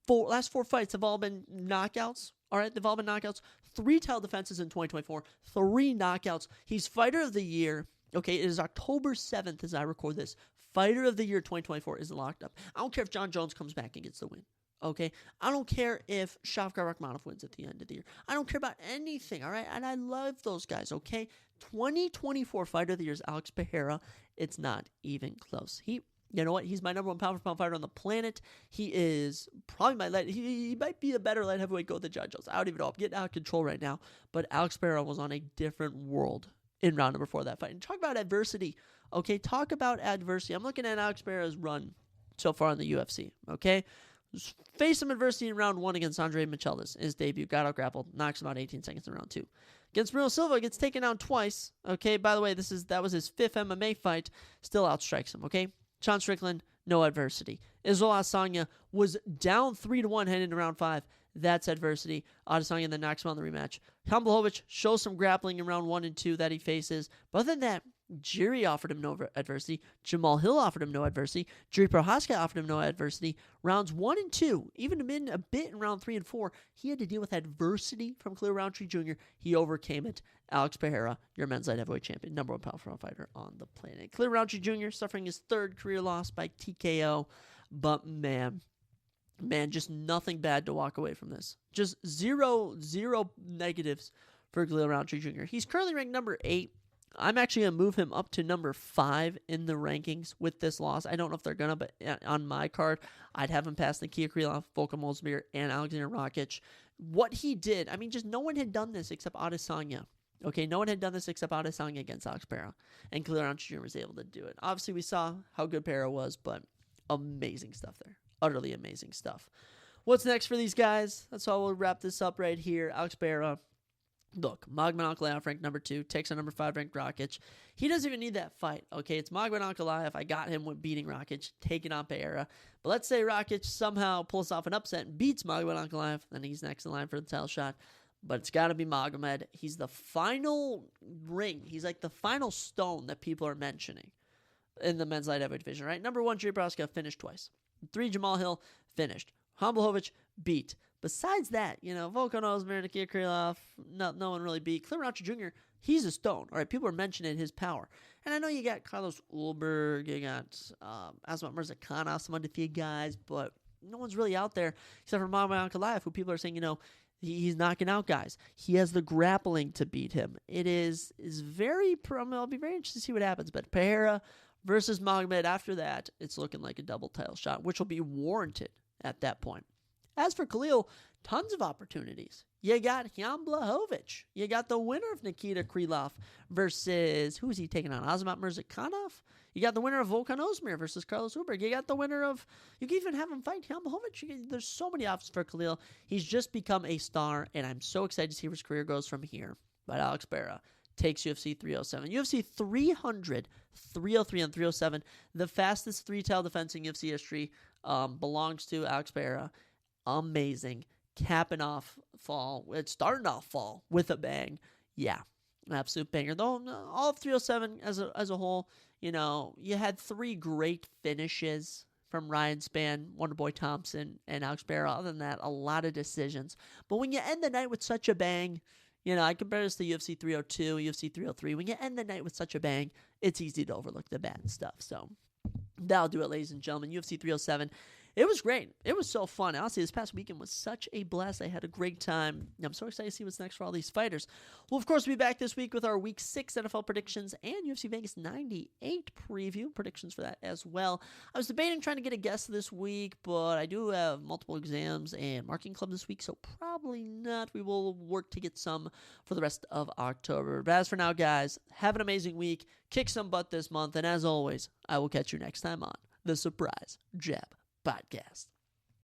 Last 4 fights have all been knockouts. All right, they've all been knockouts. 3 title defenses in 2024. 3 knockouts. He's fighter of the year. Okay, it is October 7th as I record this. Fighter of the year 2024 is locked up. I don't care if John Jones comes back and gets the win. Okay, I don't care if Shavkat Rakhmonov wins at the end of the year. I don't care about anything. All right, and I love those guys. Okay, 2024 fighter of the year is Alex Pereira. It's not even close. You know what? He's my number 1 pound for pound fighter on the planet. He is probably my light. He might be a better light heavyweight goat than John Jones. I don't even know. I'm getting out of control right now. But Alex Pereira was on a different world in round number 4 of that fight. And talk about adversity. Okay, talk about adversity. I'm looking at Alex Pereira's run so far in the UFC. Okay, faced some adversity in round 1 against Andre Michelis. His debut, got out grappled, knocks him out 18 seconds in round 2. Against Bruno Silva, gets taken down twice. Okay, by the way, that was his 5th MMA fight. Still outstrikes him. Okay. Sean Strickland, no adversity. Israel Adesanya was down 3-1 heading into round 5. That's adversity. Adesanya then knocks him on the rematch. Khan Blachowicz shows some grappling in round 1 and 2 that he faces. But other than that, Jiri offered him no adversity. Jamal Hill offered him no adversity. Jiri Prochazka offered him no adversity. Rounds 1 and 2, even a bit in round 3 and 4, he had to deal with adversity from Khalil Rountree Jr. He overcame it. Alex Pereira, your men's light heavyweight champion, number 1 pound for pound fighter on the planet. Khalil Rountree Jr. suffering his 3rd career loss by TKO. But man, just nothing bad to walk away from this. Just zero negatives for Khalil Rountree Jr. He's currently ranked number 8. I'm actually going to move him up to number 5 in the rankings with this loss. I don't know if they're going to, but on my card, I'd have him pass Nikia Krylov, Volkan Ozdemir, and Alexander Rakic. What he did, I mean, just no one had done this except Adesanya. Okay, no one had done this except Adesanya against Alex Pereira, and Khalil Rountree Jr. was able to do it. Obviously, we saw how good Pereira was, but amazing stuff there. Utterly amazing stuff. What's next for these guys? That's all. We'll wrap this up right here. Alex Pereira, Look, Magomedov Ankalaev ranked number 2, takes on number 5 ranked Rakic. He doesn't even need that fight, okay? It's Magomedov Ankalaev. I got him with beating Rakic, taking on Pereira. But let's say Rakic somehow pulls off an upset and beats Magomedov Ankalaev, then he's next in line for the title shot. But it's got to be Magomed. He's the final ring. He's like the final stone that people are mentioning in the men's light heavyweight division, right? Number 1, Jiri Prochazka finished twice. 3, Jamal Hill finished. Blachowicz beat. Besides that, Volkan Ozdemir, Nikita Krylov, no one really beat. Clint Rocha Jr., he's a stone. All right, people are mentioning his power. And I know you got Carlos Ulberg, you got Azamat Murzakanov, some undefeated guys, but no one's really out there except for Magomedov Ankalaev, who people are saying, he's knocking out guys. He has the grappling to beat him. It is very, I'll be very interested to see what happens. But Pereira versus Magomed, after that, it's looking like a double title shot, which will be warranted at that point. As for Khalil, tons of opportunities. You got Jan Blachowicz. You got the winner of Nikita Krylov versus, who is he taking on? Azamat Murzakanov? You got the winner of Volkan Ozdemir versus Carlos Ulberg. You got the winner of, you can even have him fight Jan Blachowicz. There's so many options for Khalil. He's just become a star, and I'm so excited to see where his career goes from here. But Alex Pereira takes UFC 307. UFC 300, 303, and 307, the fastest three-title defense in UFC history, belongs to Alex Pereira. Amazing. Capping off fall. It's starting off fall with a bang. Yeah, an absolute banger. Though all of 307 as a whole, you had 3 great finishes from Ryan Spann, Wonderboy Thompson, and Alex Pereira. Other than that, a lot of decisions. But when you end the night with such a bang, I compare this to UFC 302, UFC 303. When you end the night with such a bang, it's easy to overlook the bad stuff. So that'll do it, ladies and gentlemen. UFC 307. It was great. It was so fun. Honestly, this past weekend was such a blast. I had a great time. I'm so excited to see what's next for all these fighters. We'll, of course, be back this week with our Week 6 NFL predictions and UFC Vegas 98 preview predictions for that as well. I was debating trying to get a guest this week, but I do have multiple exams and marketing club this week, so probably not. We will work to get some for the rest of October. But as for now, guys, have an amazing week. Kick some butt this month. And as always, I will catch you next time on the Surprise Jab Podcast.